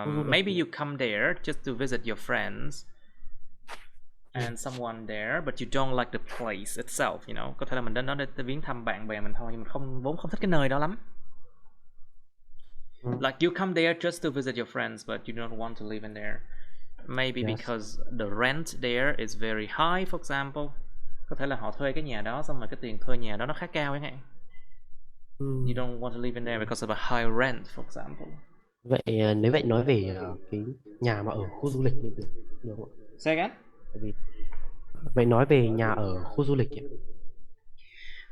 maybe you come there just to visit your friends and someone there, but you don't like the place itself, you know. Có thể là mình đến đó để viếng thăm bạn bè mình thôi, nhưng mình vốn không thích cái nơi đó lắm. Like you come there just to visit your friends, but you don't want to live in there. Maybe Yes. because the rent there is very high, for example. Có thể là họ thuê cái nhà đó xong rồi cái tiền thuê nhà đó nó khá cao chẳng hạn. You don't want to live in there because of a high rent, for example. Vậy nếu vậy nói về cái nhà mà ở khu du lịch thì được không ạ? Say again? Tại vì vậy nói về nhà ở khu du lịch ấy.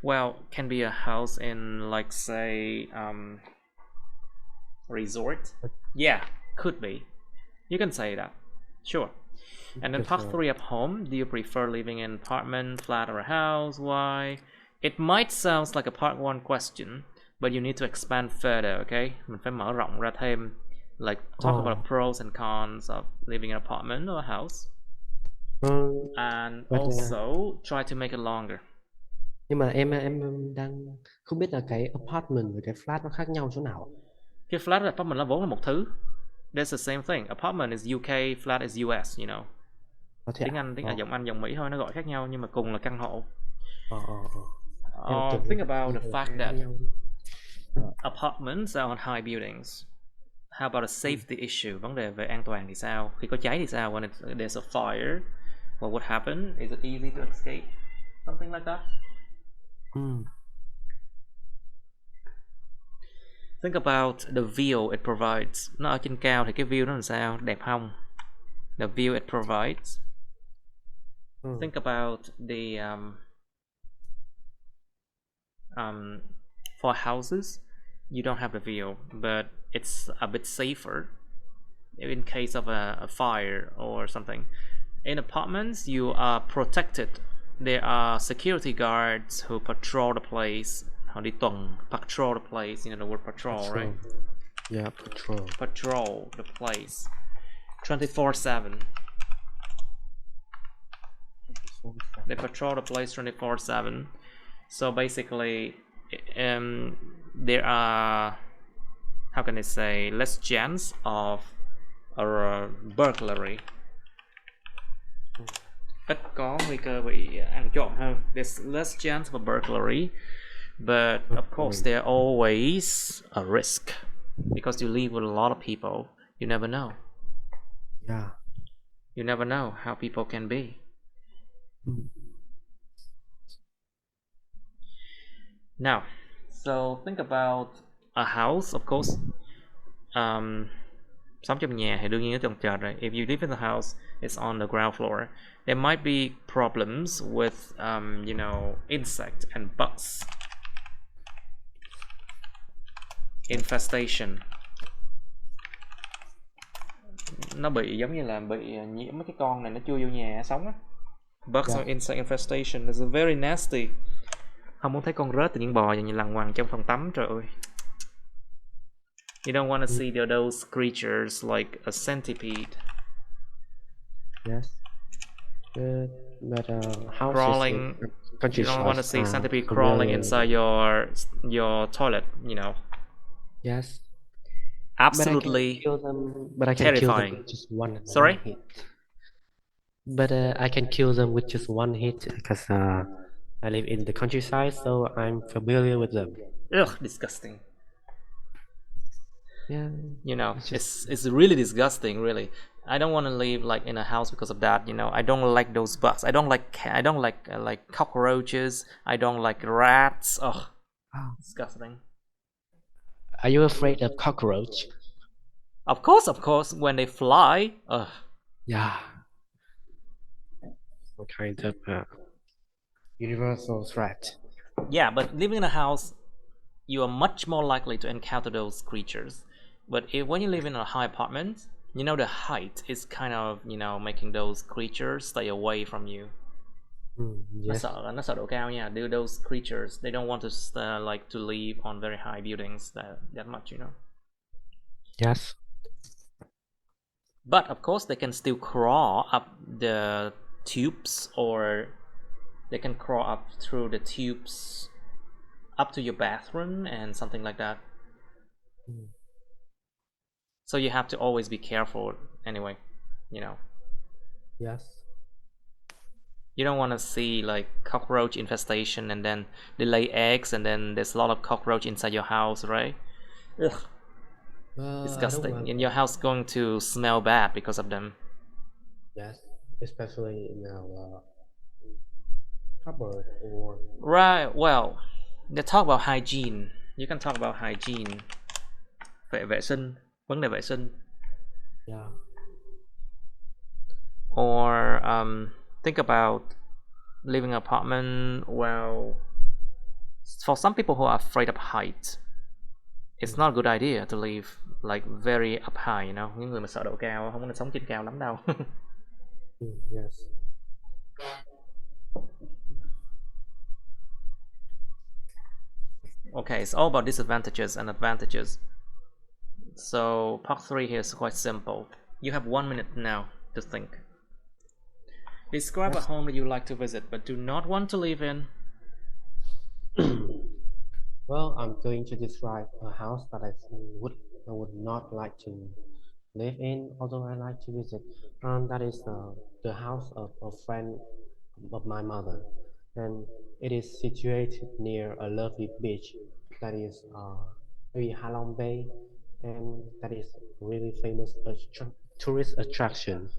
Well, can be a house in, like, say, resort. Yeah, could be. You can say that. Sure. And then part 3 of home. Do you prefer living in apartment, flat, or a house? Why? It might sound like a part 1 question, but you need to expand further, okay? Mình phải mở rộng ra thêm. Like, talk about the pros and cons of living in an apartment or a house. And also try to make it longer. Nhưng mà em đang không biết là cái apartment và cái flat nó khác nhau chỗ nào. Cái flat và apartment là vốn là một thứ. That's the same thing. Apartment is UK, flat is US, you know. Tiếng Anh, giọng Anh, giọng Mỹ thôi, nó gọi khác nhau nhưng mà cùng là căn hộ. Think about the fact that apartments are on high buildings. How about a safety issue? Vấn đề về an toàn thì sao? Khi có cháy thì sao? When there's a fire, what would happen? Is it easy to escape? Something like that. Think about the view it provides. Nó ở trên cao thì cái view nó làm sao? Đẹp không? The view it provides. Think about the for houses, you don't have the view, but it's a bit safer in case of a fire or something. In apartments, you are protected. There are security guards who patrol the place. Họ đi tuần, patrol the place. You know the word patrol, right? Yeah, patrol. Patrol the place 24/7. They patrol the place 24/7. So basically, there are, how can I say, less chance of a burglary. Ít có nguy cơ bị ăn trộm hơn. There's less chance of a burglary, but of course there are always a risk because you live with a lot of people. You never know. Yeah. You never know how people can be. Now, so think about a house, of course. Sống trong nhà thì đương nhiên ở tầng trệt rồi. If you live in the house, it's on the ground floor. There might be problems with, you know, insects and bugs. Infestation. Nó bị giống như là bị nhiễm mấy cái con này, nó chui vô nhà sống á. Bugs or insect infestation is very nasty. Không muốn thấy con rết tự nhiên bò như lằn quằn trong phòng tắm, trời ơi. You don't want to see those creatures like a centipede. Yes. But how crawling. You don't want to see centipede crawling inside your toilet, you know. Yes. Absolutely but I can terrifying. kill them with just one hit. But I can kill them with just one hit because I live in the countryside, so I'm familiar with them. Ugh, disgusting. Yeah. You know, it's really disgusting, really. I don't want to live like in a house because of that. You know, I don't like those bugs. I don't like cockroaches. I don't like rats. Ugh, disgusting. Are you afraid of cockroach? Of course. When they fly. Ugh. Yeah. Some kind of universal threat. Yeah, but living in a house, you are much more likely to encounter those creatures. But when you live in a high apartment, you know the height is kind of, you know, making those creatures stay away from you. Yes. Nó sợ độ cao nha. Those creatures, they don't want to like to live on very high buildings that much, you know. Yes. But of course, they can still crawl up the tubes, or they can crawl up through the tubes up to your bathroom and something like that. So you have to always be careful anyway, you know. Yes. You don't want to see like cockroach infestation and then they lay eggs and then there's a lot of cockroach inside your house, right? Ugh. Disgusting. And your house going to smell bad because of them. Yes, especially in our cupboard or Right, well, let's talk about hygiene. You can talk about hygiene. Vệ sinh, vấn đề vệ sinh. yeah. Or think about living in an apartment. Well, for some people who are afraid of heights, it's not a good idea to live like very up high, you know. Những người mà sợ độ cao không có nên sống trên cao lắm đâu. Yes. Okay, it's all about disadvantages and advantages. So part 3 here is quite simple. You have 1 minute now to think. Describe a home that you like to visit but do not want to live in. Well, I'm going to describe a house that I would not like to live in, although I like to visit. That is the house of a friend of my mother, and it is situated near a lovely beach that is Halong Bay, and that is really famous tourist attraction.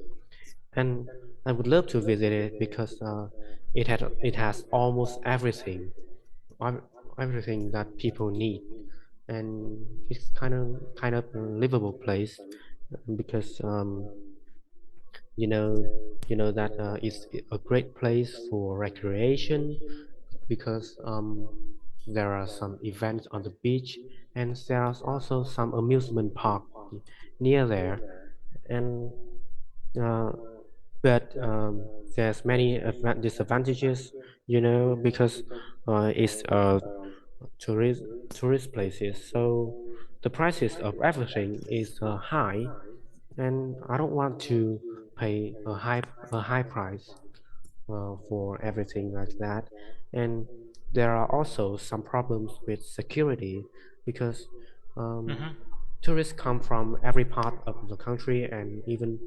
And I would love to visit it because it has almost ev- everything that people need, and it's kind of a livable place because you know that it's a great place for recreation because there are some events on the beach, and there are also some amusement park near there, and uh, but there's many disadvantages, because it's tourist tourist places, so the prices of everything is high, and I don't want to pay a high price for everything like that. And there are also some problems with security because um, Mm-hmm. tourists come from every part of the country and even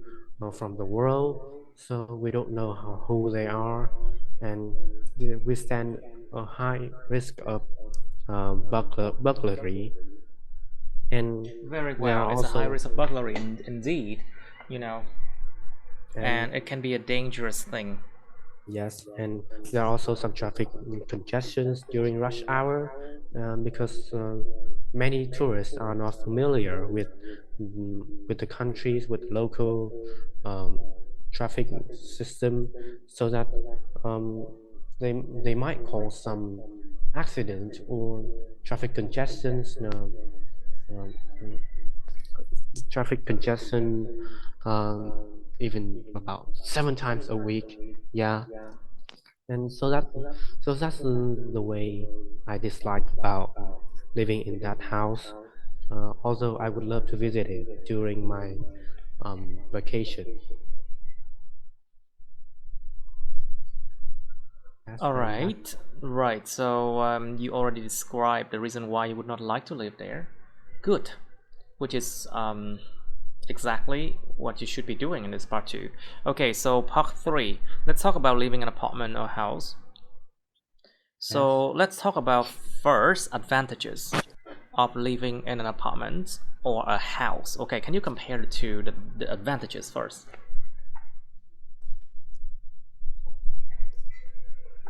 from the world, so we don't know who they are, and we stand a high risk of burglary, and Very there well. are It's a high also risk of burglary, indeed, you know, and and it can be a dangerous thing. yes, and there are also some traffic congestions during rush hour because many tourists are not familiar with the countries, with local um, traffic system, so that um, they might cause some accident or traffic congestions. Um, Traffic congestion, um, even about 7 times a week. Yeah, and so that's the way I dislike about living in that house. Although I would love to visit it during my vacation. Yes, All and that right, right. So you already described the reason why you would not like to live there. Good, which is exactly what you should be doing in this part 2. Okay, so part 3. Let's talk about living in an apartment or house. yes. So let's talk about first advantages of living in an apartment or a house. Okay, can you compare the two, the advantages first?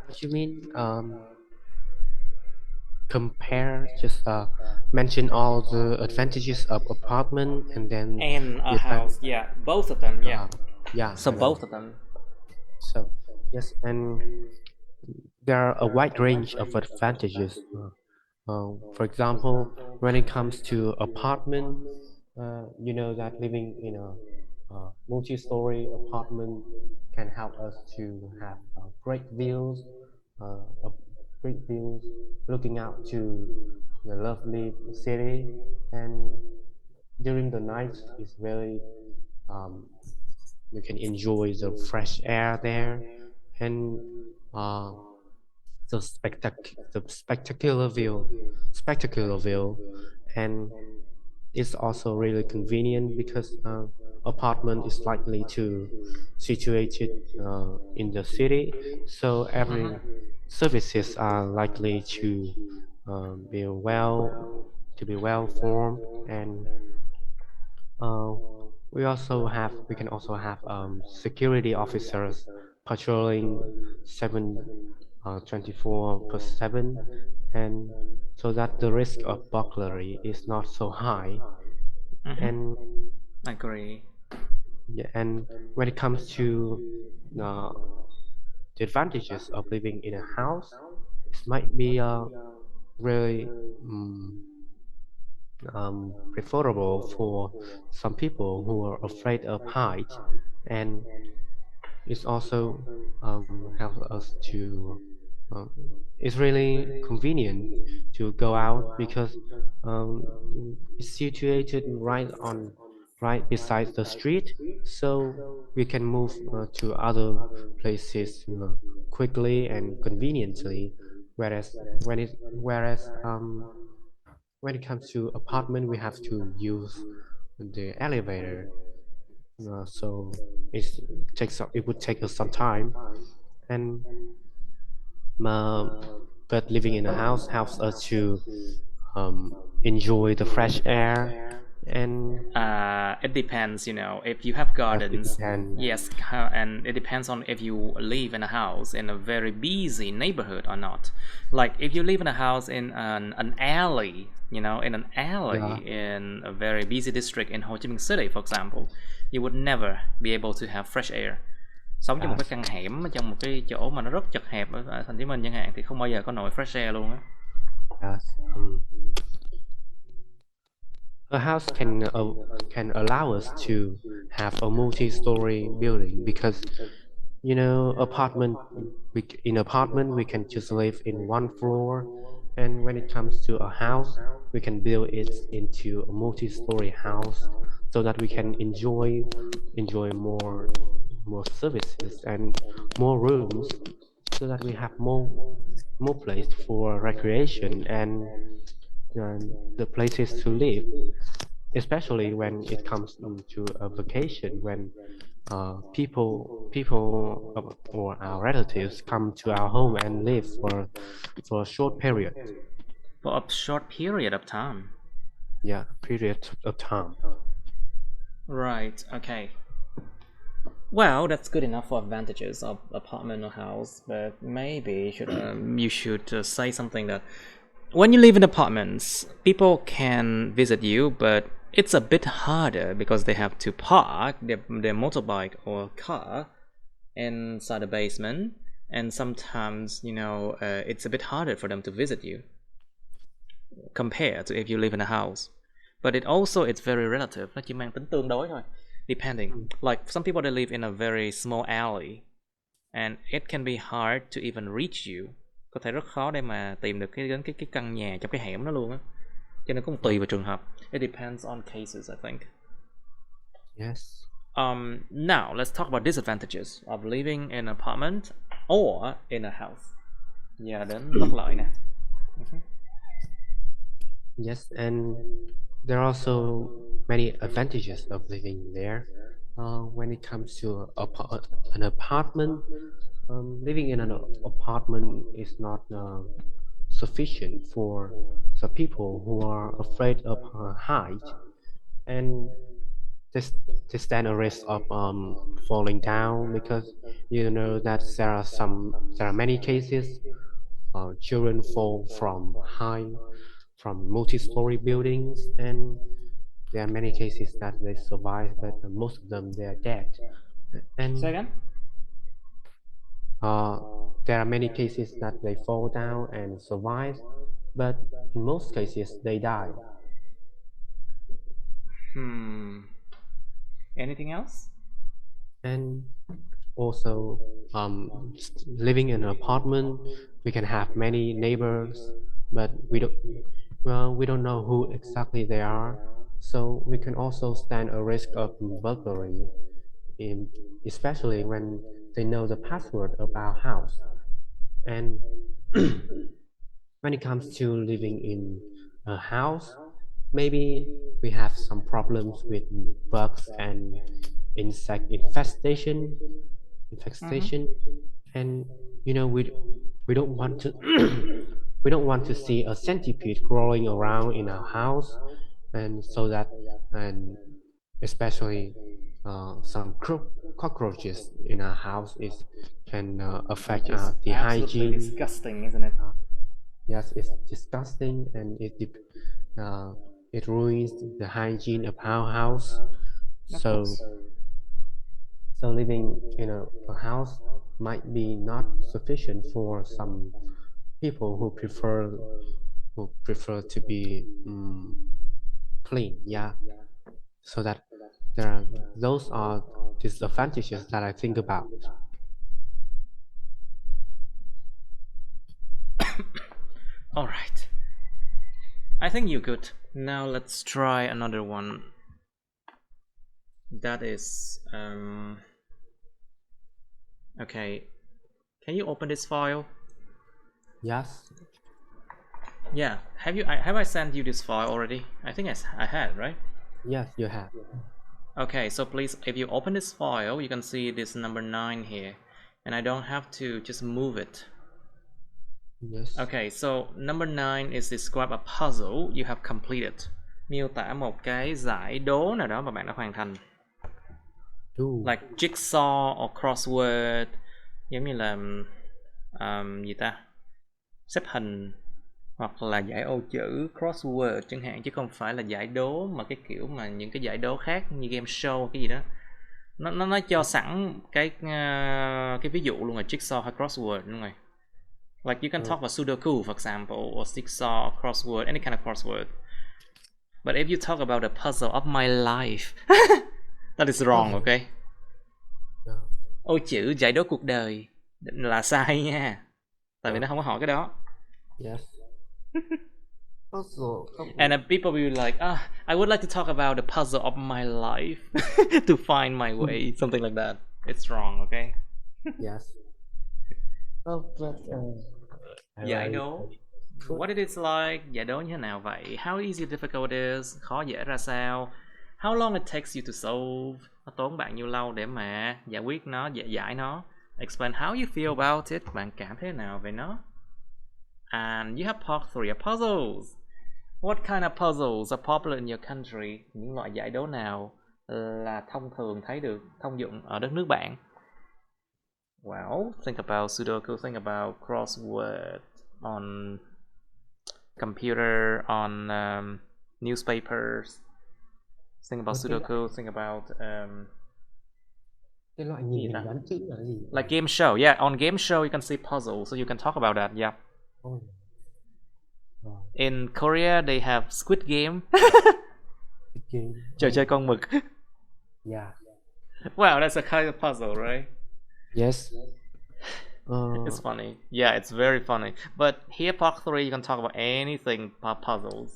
What you mean? Compare, just mention all the advantages of apartment and then And a the advan- house, yeah, both of them, yeah. uh, yeah, So I know. both of them. So yes, and there are a wide range of advantages. For example, when it comes to apartment, you know that living in a multi-story apartment can help us to have uh, great views looking out to the lovely city, and during the night it's really um, you can enjoy the fresh air there, and uh, the spectacular view, and it's also really convenient because apartment is likely to situated in the city, so every Mm-hmm. services are likely to be well formed, and uh, we can also have security officers patrolling 24/7, and so that the risk of burglary is not so high. And Agree. yeah, and when it comes to uh, the advantages of living in a house, it might be really preferable for some people who are afraid of height, and it's also helps us to um, it's really convenient to go out because um, it's situated right beside the street, so we can move to other places quickly and conveniently. Whereas when it comes to apartment, we have to use the elevator, so it would take us some time, and um, but living in a house helps us to enjoy the fresh air, and It depends, if you have as it gardens. depends. Yes, and it depends on if you live in a house in a very busy neighborhood or not. Like if you live in a house in an alley, in an alley Yeah, in a very busy district in Ho Chi Minh City, for example, you would never be able to have fresh air. Sống trong một cái yes, căn hẻm trong một cái chỗ mà nó rất chật hẹp ở thành phố Hồ Chí Minh chẳng hạn thì không bao giờ có nổi fresh air luôn á. yes. A house can allow us to have a multi-story building because in apartment we can just live in one floor, and when it comes to a house, we can build it into a multi-story house so that we can enjoy more services and more rooms, so that we have more place for recreation and the places to live, especially when it comes to a vacation, when people or our relatives come to our home and live for a short period. For a short period of time. Yeah, period of time. Right, okay. Well, that's good enough for advantages of apartment or house, but maybe you should say something that when you live in apartments, people can visit you, but it's a bit harder because they have to park their motorbike or car inside the basement, and sometimes it's a bit harder for them to visit you compared to if you live in a house. But it's very relative. Nó chỉ mang tính tương đối thôi. Depending. Like some people they live in a very small alley, and it can be hard to even reach you. Có thể rất khó để mà tìm được đến cái căn nhà trong cái hẻm đó luôn á. Cho nên cũng tùy vào trường hợp. It depends on cases, I think. Yes. Now let's talk about disadvantages of living in an apartment or in a house. Giờ đến bất lợi nè. Yes, and there are also many advantages of living there. When it comes to an apartment, living in an apartment is not sufficient for some people who are afraid of height, and they stand a risk of falling down, because that there are many cases children fall from multi-story buildings, and there are many cases that they survive, but most of them they are dead. And Say again? there are many cases that they fall down and survive, but in most cases they die. Anything else? And also, living in an apartment, we can have many neighbors, but we don't know who exactly they are, so we can also stand a risk of burglary, especially when they know the password of our house. And when it comes to living in a house, maybe we have some problems with bugs and insect infestation, and we don't want to we don't want to see a centipede crawling around in our house, and so that and especially some cockroaches in our house can affect It's the absolutely hygiene. disgusting, isn't it? Yes, it's disgusting, and it ruins the hygiene of our house. Of So course. living in a house might be not sufficient for some people who prefer to be clean. Yeah, so that those are disadvantages that I think about. All right. I think you're good. Now let's try another one. That is okay. Can you open this file? Yes. Yeah. Have I sent you this file already? I think I had, right? Yes, you have. Okay, so please, if you open this file, you can see this number 9 here, and I don't have to just move it. Yes. Okay, so number 9 is describe a puzzle you have completed. Miêu tả một cái giải đố nào đó mà bạn đã hoàn thành. Like jigsaw or crossword, giống như là gì ta? Xếp hình, hoặc là giải ô chữ crossword chẳng hạn, chứ không phải là giải đố mà cái kiểu mà những cái giải đố khác như game show cái gì đó. Nó cho sẵn cái ví dụ luôn là jigsaw hay crossword đúng rồi. Like you can talk about Sudoku, for example, or jigsaw, crossword, any kind of crossword. But if you talk about the puzzle of my life, that is wrong, okay? Ô chữ giải đố cuộc đời là sai nha. Tại vì nó không có hỏi cái đó. Yes. And people will be like, I would like to talk about the puzzle of my life to find my way, something like that. It's wrong, okay? Yes. Giải đố. What it is like, giải đố như thế nào vậy? How easy or difficult it is, khó dễ ra sao? How long it takes you to solve, nó tốn bạn nhiêu lâu để mà giải quyết nó, giải nó. Explain how you feel about it, bạn cảm thế nào về nó. And you have part 3 of puzzles. What kind of puzzles are popular in your country? Những loại giải đố nào là thông thường thấy được, thông dụng ở đất nước bạn? Well, think about Sudoku, think about crossword on computer, on newspapers. Think about Sudoku, think about cái loại nhìn hình đoán chữ là gì? like game show. Yeah, on game show you can see puzzles, so you can talk about that. Yeah. In Korea they have Squid Game. Trò chơi con mực. Yeah. Wow, that's a kind of puzzle, right? Yes. It's funny. Yeah, it's very funny. But here, part 3, you can talk about anything about puzzles.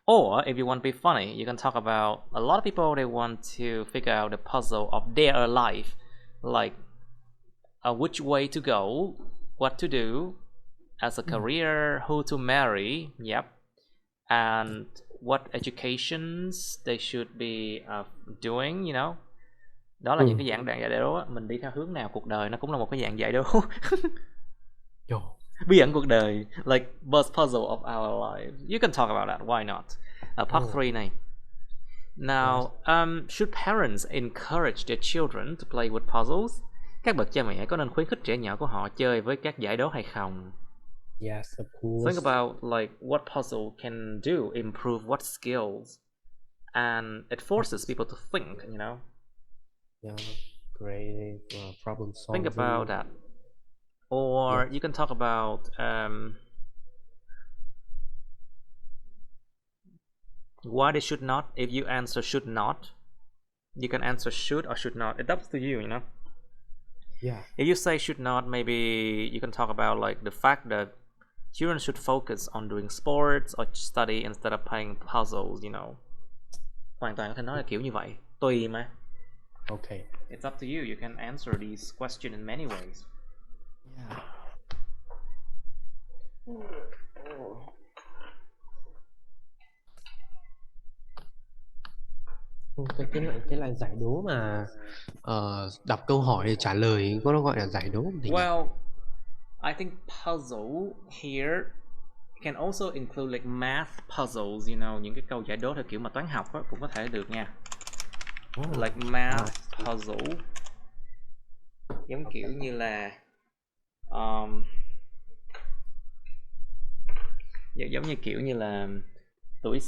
Or, if you want to be funny, you can talk about a lot of people, they want to figure out the puzzle of their life. Like, which way to go, what to do as a career, who to marry, yep. And what educations they should be doing, you know. Đó là những cái dạng giải đố á. Mình đi theo hướng nào cuộc đời nó cũng là một cái dạng giải đố. Bí ẩn cuộc đời, like buzz puzzle of our lives. You can talk about that, why not? Part 3 này. Now, should parents encourage their children to play with puzzles? Các bậc cha mẹ có nên khuyến khích trẻ nhỏ của họ chơi với các giải đố hay không? Yes, of course. Think about like what puzzle can do, improve what skills, and it forces people to think, you know. Yeah, creative problem solving. Think about that. Or you can talk about why they should not. If you answer should not, you can answer should or should not. It's up to you, you know. Yeah. If you say should not, maybe you can talk about like the fact that children should focus on doing sports or study instead of playing puzzles, you know. Hoàn toàn có thể nói là kiểu như vậy. Tùy mà. Okay. It's up to you. You can answer these questions in many ways. Yeah. Cái loại giải đố mà đọc câu hỏi để trả lời có nó gọi là giải đố không? Well, I think puzzle here can also include like math puzzles, you know, những cái câu giải đố theo kiểu mà toán học đó, cũng có thể được nha. Like math puzzle, giống kiểu như là giống như kiểu như là tuổi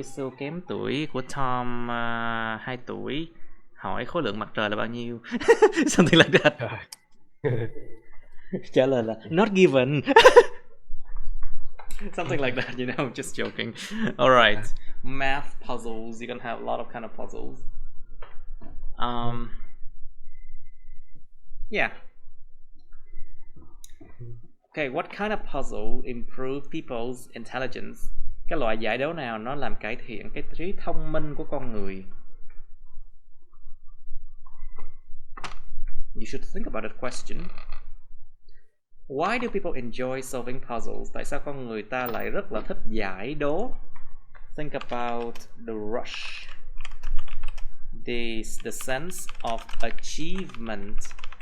Sue kém tuổi của Tom 2 tuổi, hỏi khối lượng mặt trời là bao nhiêu. Something like that. Trả lời là not given. Something like that, you know, just joking. All right, math puzzles, you can have a lot of kind of puzzles. Yeah. Okay, what kind of puzzle improve people's intelligence? Cái loại giải đố nào nó làm cải thiện cái trí thông minh của con người? You should think about that question. Why do people enjoy solving puzzles? Tại sao con người ta lại rất là thích giải đố? Think about the rush, the sense of achievement,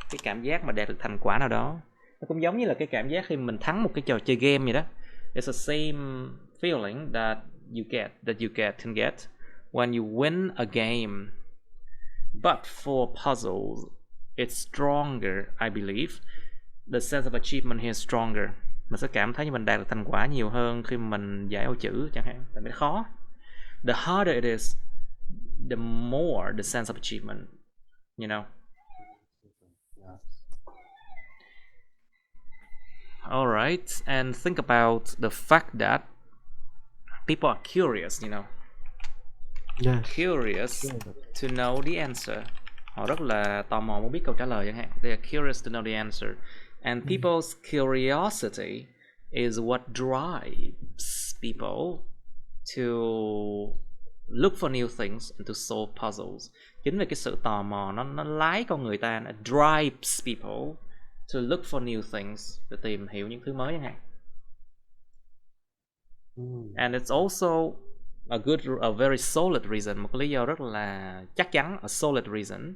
cái cảm giác mà đạt được thành quả nào đó. Nó cũng giống như là cái cảm giác khi mình thắng một cái trò chơi game vậy đó. It's the same feeling that you can get when you win a game. But for puzzles, it's stronger, I believe. The sense of achievement here is stronger. Mình sẽ cảm thấy như mình đạt được thành quả nhiều hơn khi mình giải ô chữ chẳng hạn, tại vì nó khó. The harder it is, the more the sense of achievement, you know. All right, and think about the fact that people are curious, you know. Curious to know the answer. Họ rất là tò mò muốn biết câu trả lời chẳng hạn. They are curious to know the answer. And people's curiosity is what drives people to look for new things and to solve puzzles. Chính vì cái sự tò mò nó lái con người ta, nó drives people to look for new things, để tìm hiểu những thứ mới chẳng hạn. And it's also a very solid reason, một cái lý do rất là chắc chắn, a solid reason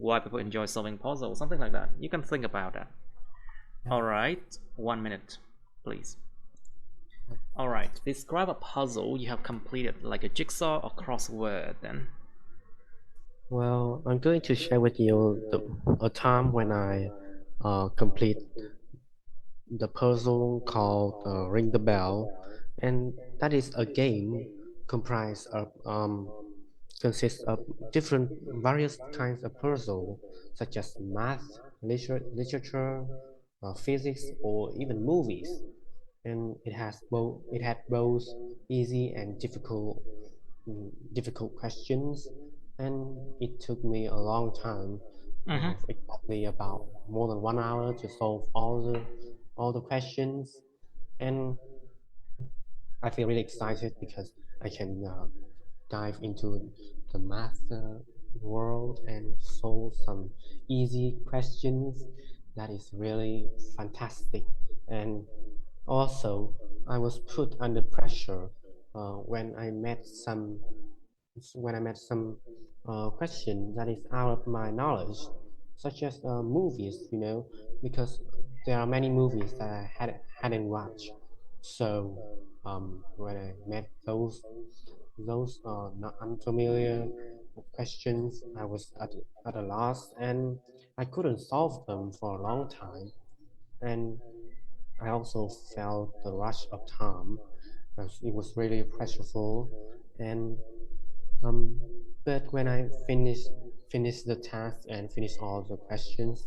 why people enjoy solving puzzles, something like that. You can think about that. All right, 1 minute, please. All right, describe a puzzle you have completed, like a jigsaw or crossword then. Well, I'm going to share with you a time when I complete the puzzle called Ring the Bell, and that is a game comprised of consists of various kinds of puzzle, such as math, literature, physics, or even movies. And it had both easy and difficult questions, and it took me a long time, exactly about more than 1 hour to solve all the questions. And I feel really excited because I can dive into the math world and solve some easy questions. That is really fantastic. And also, I was put under pressure when I met some question that is out of my knowledge, such as movies, you know, because there are many movies that I hadn't watched. So when I met those not unfamiliar questions, I was at a loss, and I couldn't solve them for a long time. And I also felt the rush of time, as it was really pressureful. And but when I finished the task and finished all the questions,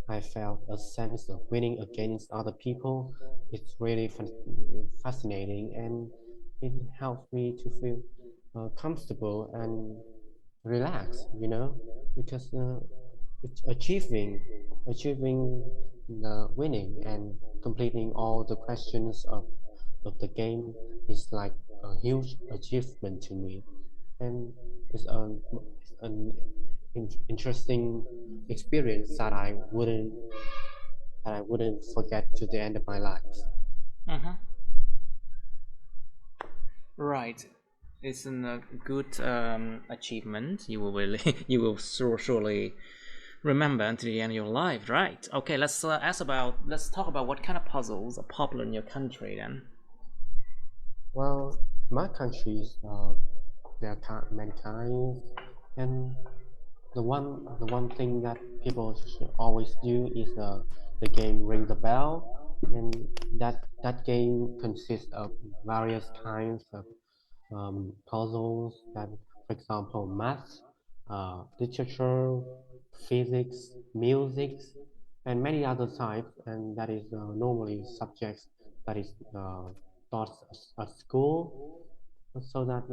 I felt a sense of winning against other people. It's really fascinating, and it helped me to feel comfortable and relaxed, you know, because achieving the winning and completing all the questions of the game is like a huge achievement to me, and it's an interesting experience that I wouldn't forget to the end of my life. Right, it's a good achievement. You will surely remember until the end of your life, right? Okay, let's talk about what kind of puzzles are popular in your country then. Well, my countries, there are many kinds, and the one thing that people should always do is the game Ring the Bell, and that game consists of various kinds of puzzles that, for example, math, literature, physics, music, and many other types, and that is normally subjects that is taught at school, so that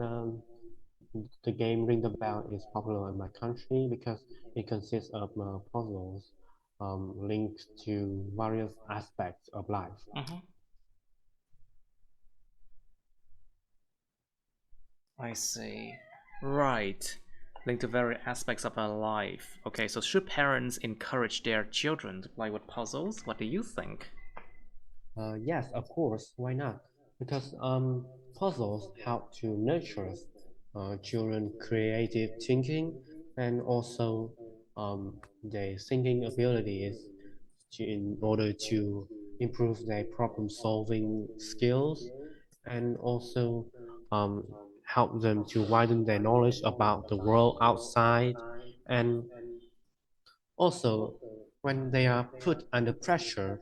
the game Ring the Bell is popular in my country because it consists of puzzles linked to various aspects of life. Mhm. I see. Right. Linked to various aspects of our life. Okay, so should parents encourage their children to play with puzzles? What do you think? Yes, of course. Why not? Because puzzles help to nurture children' creative thinking and also their thinking abilities in order to improve their problem-solving skills and also um, help them to widen their knowledge about the world outside. And also, when they are put under pressure,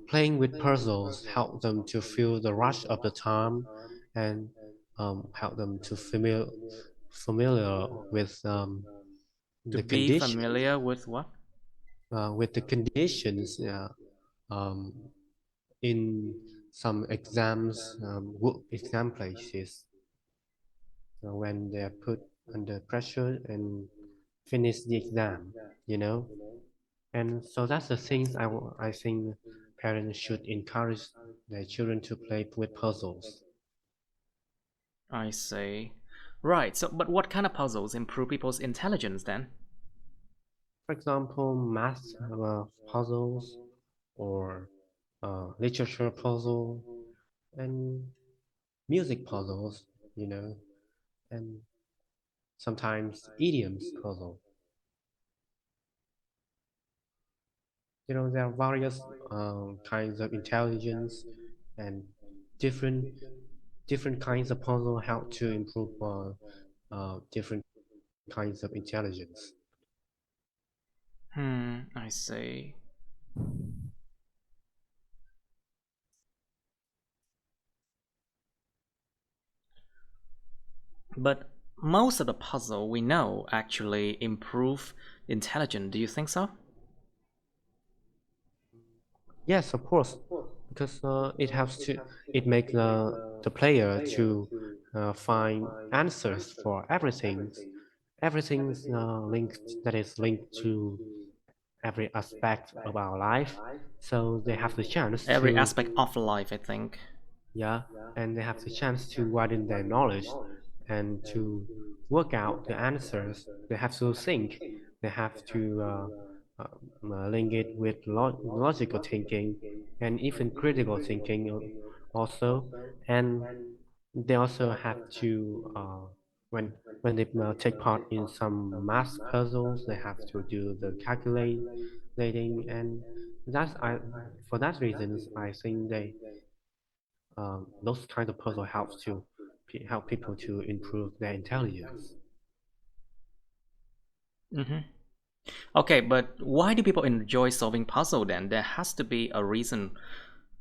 playing with puzzles help them to feel the rush of the time and help them to familiar To the be conditions familiar with what? with the conditions um, in some exams, exam places, when they are put under pressure and finish the exam, you know. And so that's the things I think parents should encourage their children to play with puzzles. I see. Right, so but what kind of puzzles improve people's intelligence then? For example, math puzzles or literature puzzle and music puzzles, you know, and sometimes idioms puzzle. You know, there are various kinds of intelligence and different different kinds of puzzle help to improve different kinds of intelligence. I see. But most of the puzzle we know actually improve intelligence. Do you think so? Yes, of course, because it makes the player to find answers for everything. Everything's linked that is linked to every aspect of our life. So they have the chance Every to, aspect of life, I think. yeah, and they have the chance to widen their knowledge and to work out the answers. They have to think. They have to link it with logical thinking and even critical thinking also. And they also have to when when they take part in some math puzzles, they have to do the calculating, and that's I for that reasons I think those kind of puzzle helps to help people to improve their intelligence. Hmm. Okay, but why do people enjoy solving puzzle then? There has to be a reason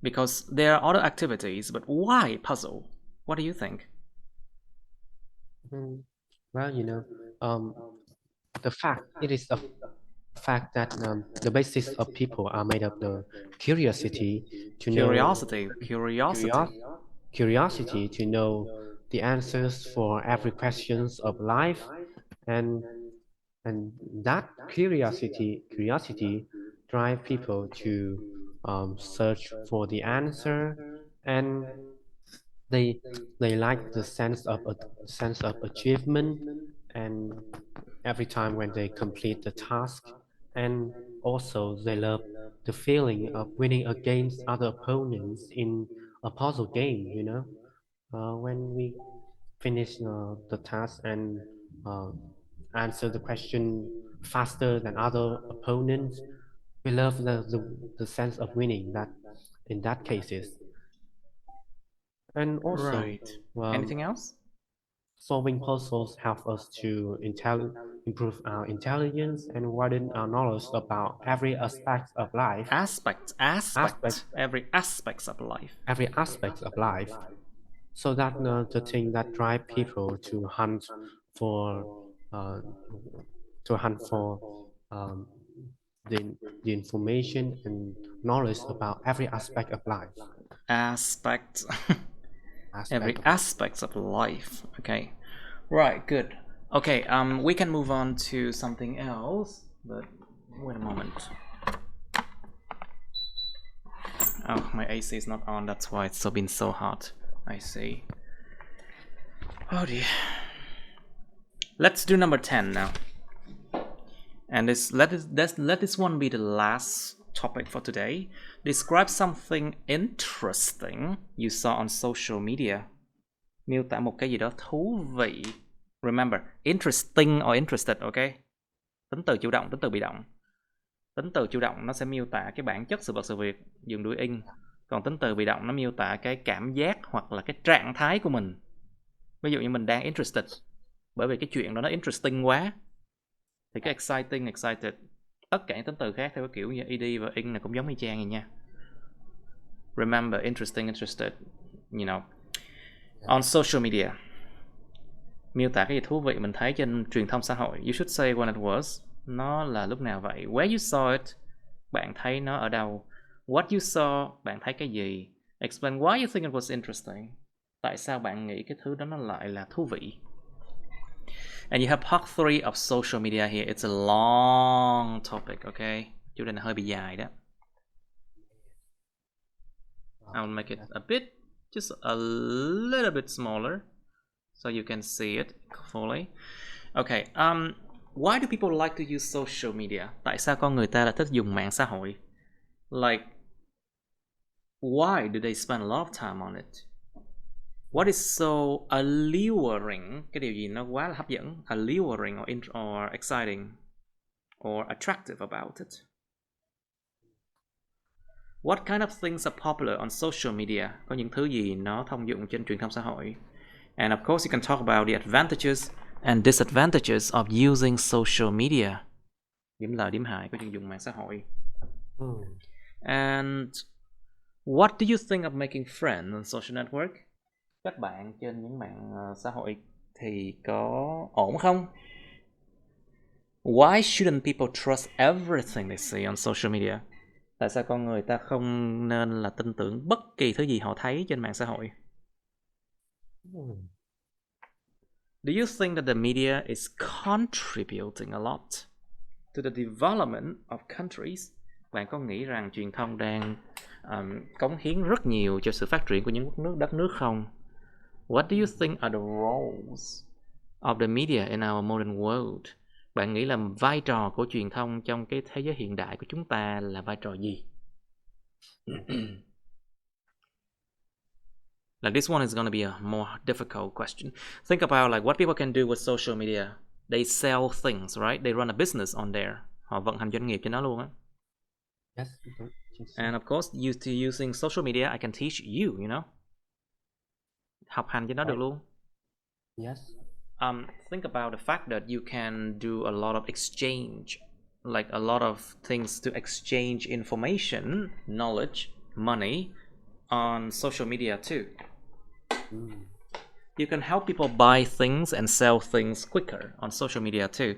because there are other activities, but why puzzle? What do you think? Mm, well, um, the fact it is a fact that the basis of people are made of the curiosity to know Curiosity, curios curiosity. curiosity to know the answers for every questions of life, and and that curiosity drive people to search for the answer, and they they like the sense of a sense of achievement and every time when they complete the task, and also they love the feeling of winning against other opponents in a puzzle game, when we finish the task and uh, answer the question faster than other opponents. We love the sense of winning that in that cases. And also, Right. Anything else? solving puzzles help us to improve our intelligence and widen our knowledge about every aspect of life. Every aspects of life. Every aspect of life. So that the thing that drive people for uh, to hunt for um, the, the information and knowledge about every aspect of life. Every aspects of life. Okay. Right, good. Okay, we can move on to something else, but wait a moment. Oh, my AC is not on, that's why it's been so hot. I see. Oh dear. Let's do number 10 now. And let this one be the last topic for today. Describe something interesting you saw on social media. Miêu tả một cái gì đó thú vị. Remember, interesting or interested, ok? Tính từ chủ động, tính từ bị động. Tính từ chủ động nó sẽ miêu tả cái bản chất sự vật sự việc, dừng đuôi in. Còn tính từ bị động nó miêu tả cái cảm giác hoặc là cái trạng thái của mình. Ví dụ như mình đang interested, bởi vì cái chuyện đó nó interesting quá. Thì cái exciting, excited, tất cả những tính từ khác theo cái kiểu như ed và in là cũng giống y chang vậy nha. Remember, interesting, interested, you know. On social media, miêu tả cái gì thú vị mình thấy trên truyền thông xã hội. You should say when it was. Nó là lúc nào vậy? Where you saw it. Bạn thấy nó ở đâu? What you saw. Bạn thấy cái gì? Explain why you think it was interesting. Tại sao bạn nghĩ cái thứ đó nó lại là thú vị? And you have part 3 of social media here. It's a long topic, okay? Chủ đề này hơi bị dài đó. I'll make it a bit, just a little bit smaller, so you can see it fully. Okay, why do people like to use social media? Tại sao con người ta lại thích dùng mạng xã hội? Like, why do they spend a lot of time on it? What is so alluring? Cái điều gì nó quá là hấp dẫn? Alluring or exciting or attractive about it? What kind of things are popular on social media? Có những thứ gì nó thông dụng trên truyền thông xã hội? And of course, you can talk about the advantages and disadvantages of using social media. Điểm lợi, điểm hại của việc dùng mạng xã hội. And what do you think of making friends on social network? Các bạn trên những mạng xã hội thì có ổn không? Why shouldn't people trust everything they see on social media? Tại sao con người ta không nên là tin tưởng bất kỳ thứ gì họ thấy trên mạng xã hội? Do you think that the media is contributing a lot to the development of countries? Bạn có nghĩ rằng truyền thông đang cống hiến rất nhiều cho sự phát triển của những đất nước không? What do you think are the roles of the media in our modern world? Bạn nghĩ là vai trò của truyền thông trong cái thế giới hiện đại của chúng ta là vai trò gì? Like this one is going to be a more difficult question. Think about like what people can do with social media. They sell things, right? They run a business on there. Họ vận hành doanh nghiệp trên nó luôn á. Yes. And of course, using social media, I can teach you, you know. Học hành trên nó được luôn. Yes. Think about the fact that you can do a lot of exchange, like a lot of things to exchange information, knowledge, money on social media too. You can help people buy things and sell things quicker on social media too.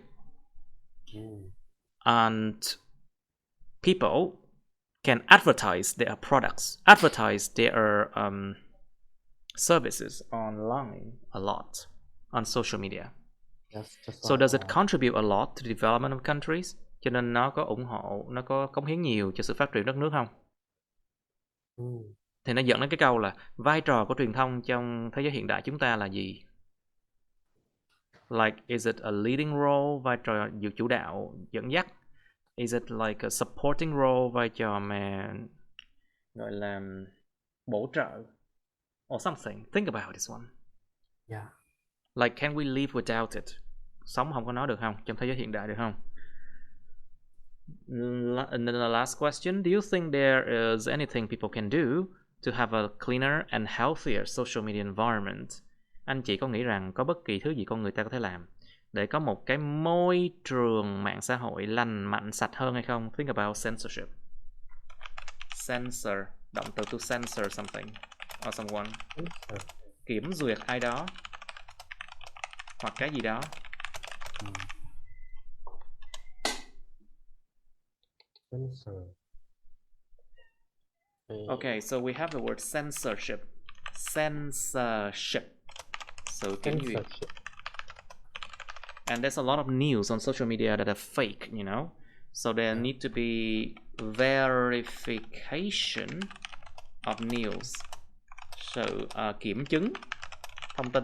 And people can advertise their products, advertise their services online a lot on social media. So does it contribute a lot to the development of countries? Cho nên nó có ủng hộ, nó có cống hiến nhiều cho sự phát triển đất nước không? Thì nó dẫn đến cái câu là vai trò của truyền thông trong thế giới hiện đại chúng ta là gì? Like, is it a leading role, vai trò chủ đạo, dẫn dắt? Is it like a supporting role, vai trò mà gọi là bổ trợ? Or something. Think about this one. Yeah. Like, can we live without it? Sống không có nó được không? Trong thế giới hiện đại được không? And then the last question, do you think there is anything people can do to have a cleaner and healthier social media environment? Anh chị có nghĩ rằng có bất kỳ thứ gì con người ta có thể làm để có một cái môi trường mạng xã hội lành mạnh, sạch hơn hay không? Think about censorship. Censor, động từ to censor something or someone. Kiểm duyệt ai đó hoặc cái gì đó. Censor. Okay, so we have the word censorship. Censorship. So Censorship. And there's a lot of news on social media that are fake, you know. So there need to be verification of news. So kiểm chứng thông tin.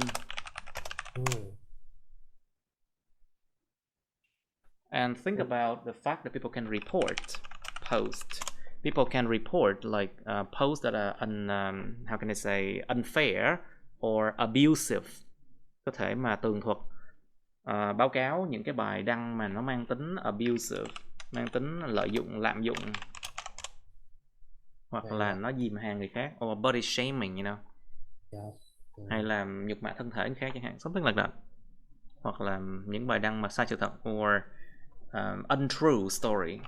And think about the fact that people can report posts. People can report like posts that are how can I say, unfair or abusive. Có thể mà tường thuật báo cáo những cái bài đăng mà nó mang tính abusive, mang tính lợi dụng, lạm dụng, hoặc là nó dìm hàng người khác, or body shaming, you know. Hay là nhục mạ thân thể người khác chẳng hạn, something like that. Hoặc là những bài đăng mà sai sự thật, or untrue story.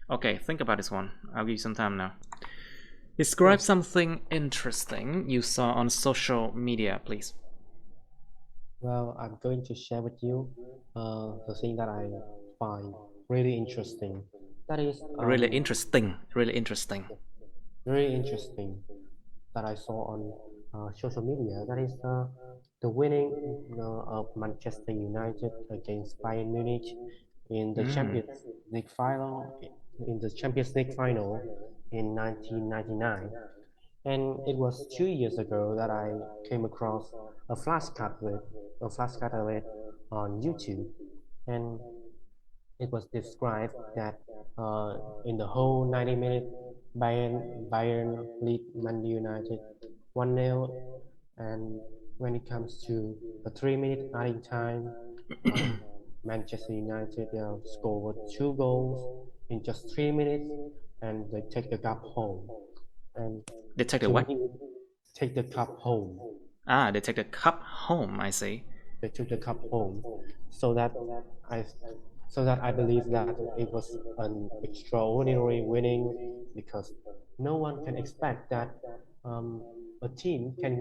Okay, think about this one. I'll give you some time now. Describe something interesting you saw on social media, please. Well, I'm going to share with you the thing that I find really interesting. That is really interesting that I saw on social media. That is the winning of Manchester United against Bayern Munich in the Champions League final. In the Champions League final in 1999. And it was 2 years ago that I came across a flashcard of it on YouTube, and it was described that in the whole 90 minutes, Bayern lead Man United 1-0, and when it comes to the 3-minute adding time, Manchester United scored 2 goals in just 3 minutes, and they take the cup home. And they take the what? Take the cup home. They take the cup home. I see. They took the cup home, so that I believe that it was an extraordinary winning, because no one can expect that a team can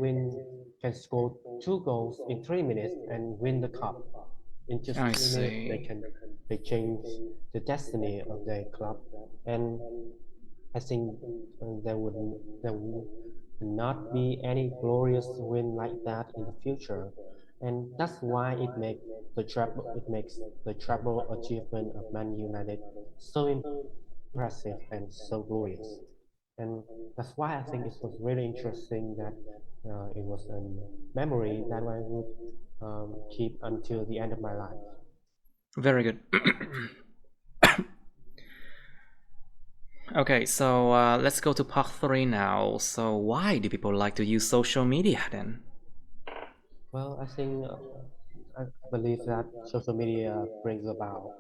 score 2 goals in 3 minutes and win the cup. In just 3 minutes, they change the destiny of their club, and I think there would not be any glorious win like that in the future, and that's why it makes the treble achievement of Man United so impressive and so glorious. And that's why I think it was really interesting that it was a memory that I would keep until the end of my life. Very good. Okay, so let's go to part 3 now. So why do people like to use social media then? Well, I think I believe that social media brings about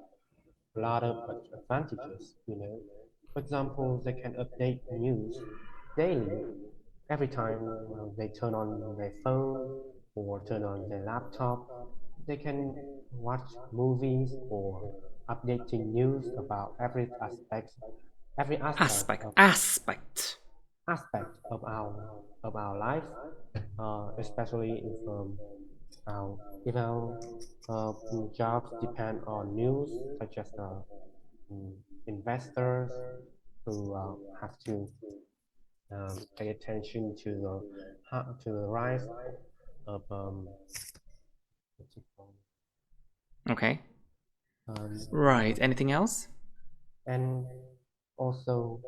a lot of advantages, you know. For example, they can update news daily. Every time they turn on their phone or turn on their laptop, they can watch movies or updating news about every aspect of our life, especially if our jobs depend on news, such as investors who have to pay attention to the rise of what's it called? Okay. Right. Anything else? And also,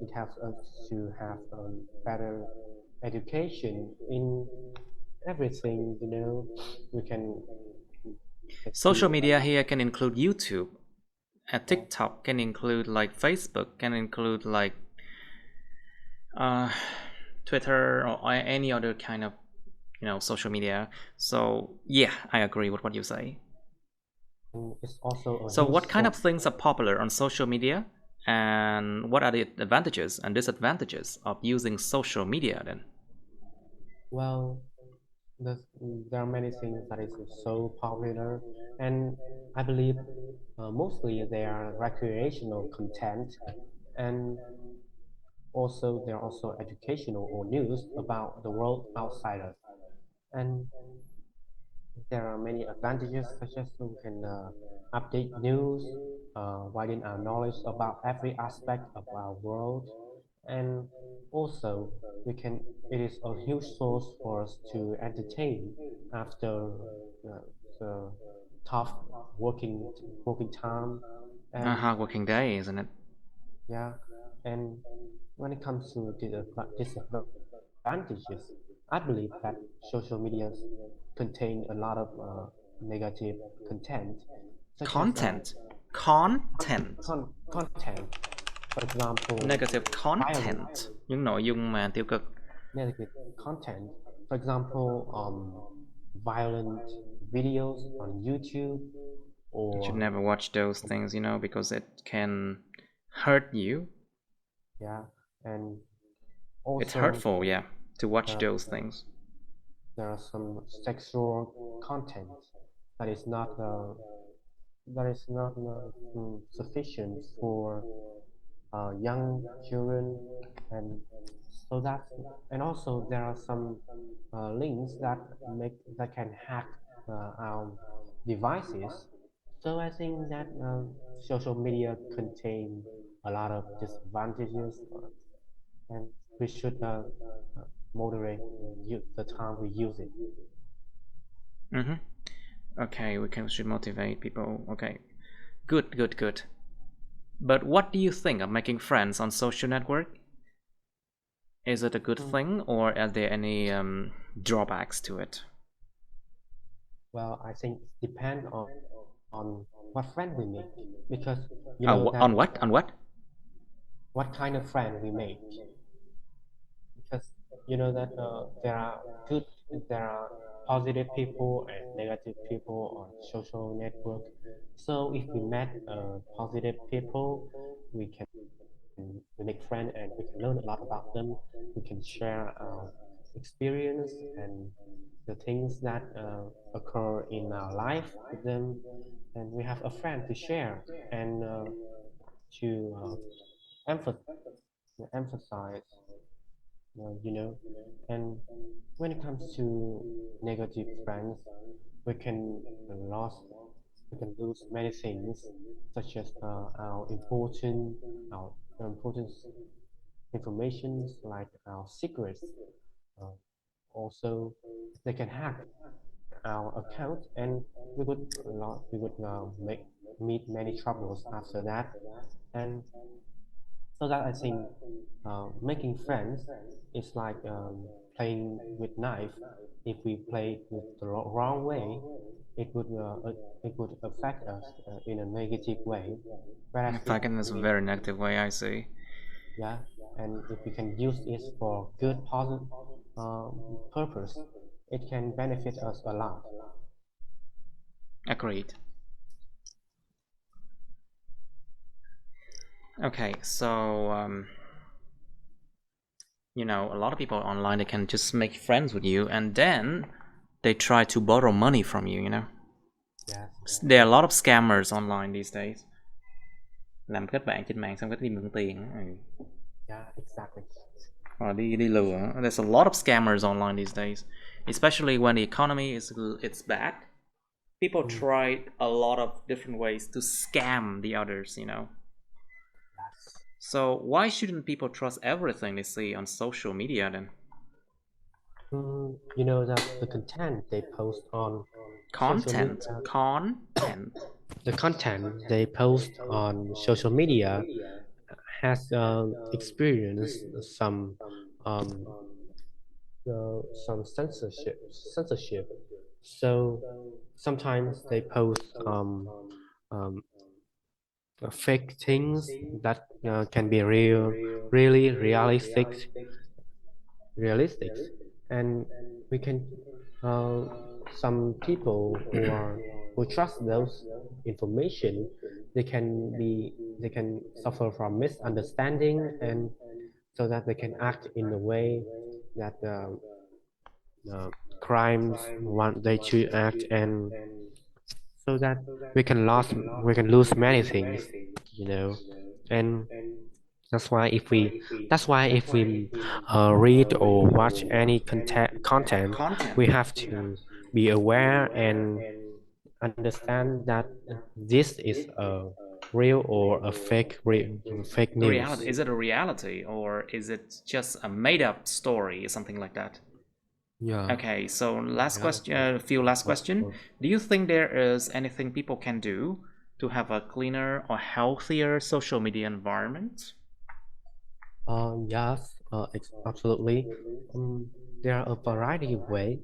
it helps us to have better education in everything. You know, we can. Social media here can include YouTube, TikTok can include like Facebook, can include like Twitter or any other kind of social media. So yeah, I agree with what you say. And it's also a So huge what kind of source. things are popular on social media, and what are the advantages and disadvantages of using social media then? Well, there's, there are many things that is so popular, and I believe mostly they are recreational content, and also they're also educational or news about the world outside us. And there are many advantages, such as we can update news, widen our knowledge about every aspect of our world, and also we can. It is a huge source for us to entertain after the tough working time, A and hard working day, isn't it? yeah, and when it comes to disadvantages, I believe that social medias contain a lot of negative content, such as Content. Content. content, for example, Negative violent content. Những nội dung mà tiêu cực. negative content, for example, violent videos on YouTube, You should or never watch those things, because it can hurt you. yeah, and It's also hurtful, yeah, to watch there, those things. there are some sexual content that is not sufficient for young children, and so that, and also there are some links that can hack our devices. So I think that social media contain a lot of disadvantages, and we should moderate the time we use it. Mm-hmm. Okay, should motivate people. Okay, good, good, good. But what do you think of making friends on social network? Is it a good Mm. thing, or are there any drawbacks to it? Well, I think it depends on what friend we make, because you know that On what? On what? what kind of friend we make, because you know that good there are positive people and negative people on social network. So if we met positive people, we can we make friends and we can learn a lot about them. We can share our experience and the things that occur in our life with them, and we have a friend to share and to emphasize, you know. And when it comes to negative friends, we can lose we can lose many things, such as our important informations like our secrets. Uh, Also, they can hack our account, and we would meet many troubles after that. And so that I think making friends is like playing with knife. If we play with the wrong way, it would affect us in a negative way. Whereas if If in this we very negative way, I see. yeah, and if we can use it for good positive purpose, it can benefit us a lot. Agreed. Okay, so a lot of people online, they can just make friends with you, and then they try to borrow money from you. Yes, There are a lot of scammers online these days. Làm kết bạn trên mạng xong cái đi mượn tiền. yeah, exactly. Or đi lừa. There's a lot of scammers online these days, especially when the economy it's bad. People Mm, try a lot of different ways to scam the others. yes. So why shouldn't people trust everything they see on social media then? You know that the content they post on social Content. media, Content. the content they post on social media has experienced um, some censorship. So sometimes they post fake things that can be really realistic, and we can uh, some people who trust those information, they can be they can suffer from misunderstanding, and so that they can act in a way that uh, crimes want they to act, and so that we can lose many things, you know. And that's why if we read or watch any content, we have to be aware and understand that this is a real or a fake Reality. news. Is it a reality or is it just a made up story or something like that? Yeah. Okay, so last Yeah. question, a few last question. Do you think there is anything people can do to have a cleaner or healthier social media environment? Yes, absolutely. There are a variety of ways.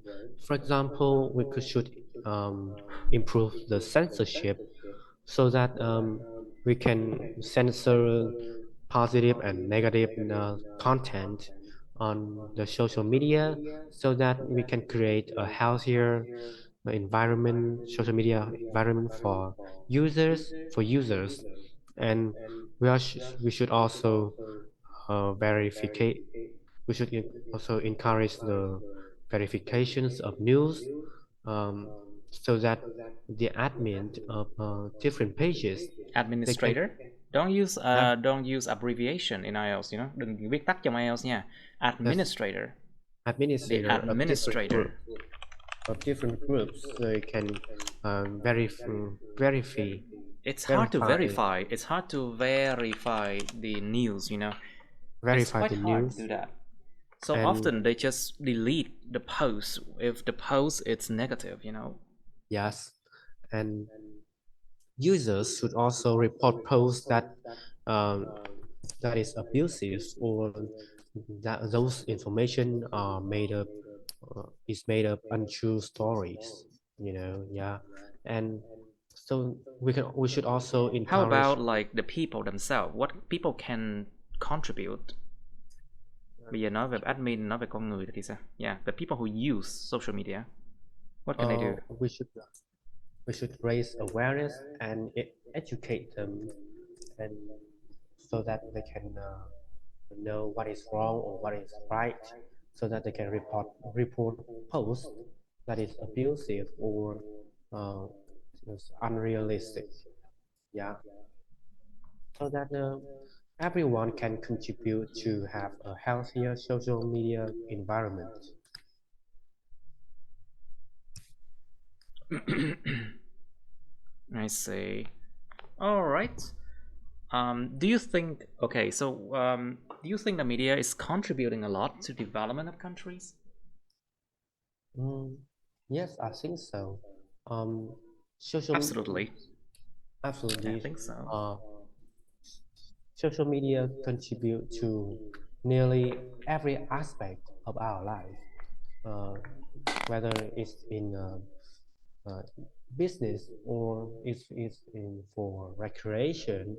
For example, should improve the censorship so that we can censor positive and negative content on the social media, so that we can create a healthier social media environment for users. And we should also verificate we should also encourage the verifications of news, um, so that the admin of different pages, they can Administrator. have Don't use abbreviation in IELTS, đừng viết tắt trong IELTS nha. as Administrator. The administrator administrator. of different groups, so you can verify It's hard to verify verify. It's hard to verify the news. It's verify quite the hard to news. do that. So And often they just delete the post if the post is negative. yes, and users should also report posts um, that is abusive, or that those information are made up untrue stories, yeah. And so we should also How encourage about like the people themselves? What people can contribute? Bây giờ nói về admin, nói về con người thì sao? Yeah, the people who use social media, what can they do? we should raise awareness and educate them, and so that they can know what is wrong or what is right, so that they can report posts that is abusive or uh, is unrealistic. Yeah, so that everyone can contribute to have a healthier social media environment. I see. All right. Do you think? Okay, so do you think the media is contributing a lot to development of countries? Yes, I think so. Social Absolutely. Absolutely. I think so. Social media contribute to nearly every aspect of our life, whether it's in business or it's in for recreation.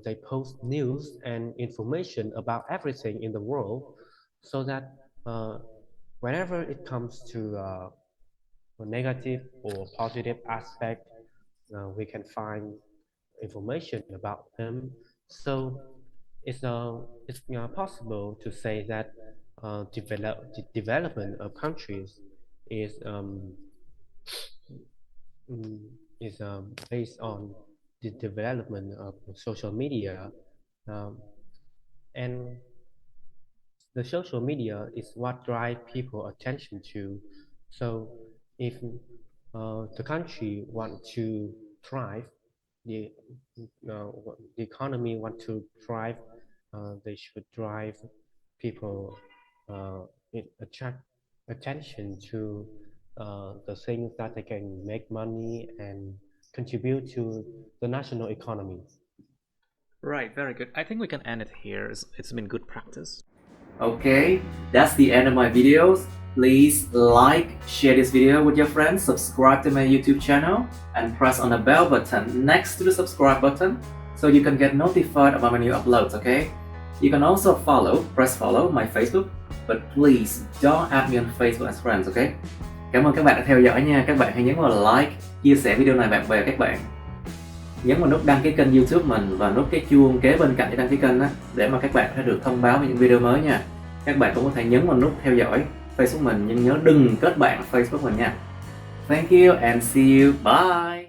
They post news and information about everything in the world, so that whenever it comes to a negative or positive aspect, we can find information about them. So it's possible to say that the development of countries is based on the development of social media, um, and the social media is what drive people attention to. So if the country want to thrive, the the economy want to thrive, they should drive people, attract attention to the things that they can make money and contribute to the national economy. Right, very good. I think we can end it here. It's been good practice. Okay, that's the end of my videos. Please like, share this video with your friends, subscribe to my YouTube channel, and press on the bell button next to the subscribe button so you can get notified about my new uploads, okay? You can also press follow my Facebook, but please don't add me on Facebook as friends, okay? Cảm ơn các bạn đã theo dõi nha. Các bạn hãy nhấn vào like, chia sẻ video này bạn bè các bạn. Nhấn vào nút đăng ký kênh YouTube mình và nút cái chuông kế bên cạnh để đăng ký kênh á, để mà các bạn sẽ được thông báo về những video mới nha. Các bạn cũng có thể nhấn vào nút theo dõi Facebook mình, nhưng nhớ đừng kết bạn Facebook mình nha. Thank you and see you. Bye.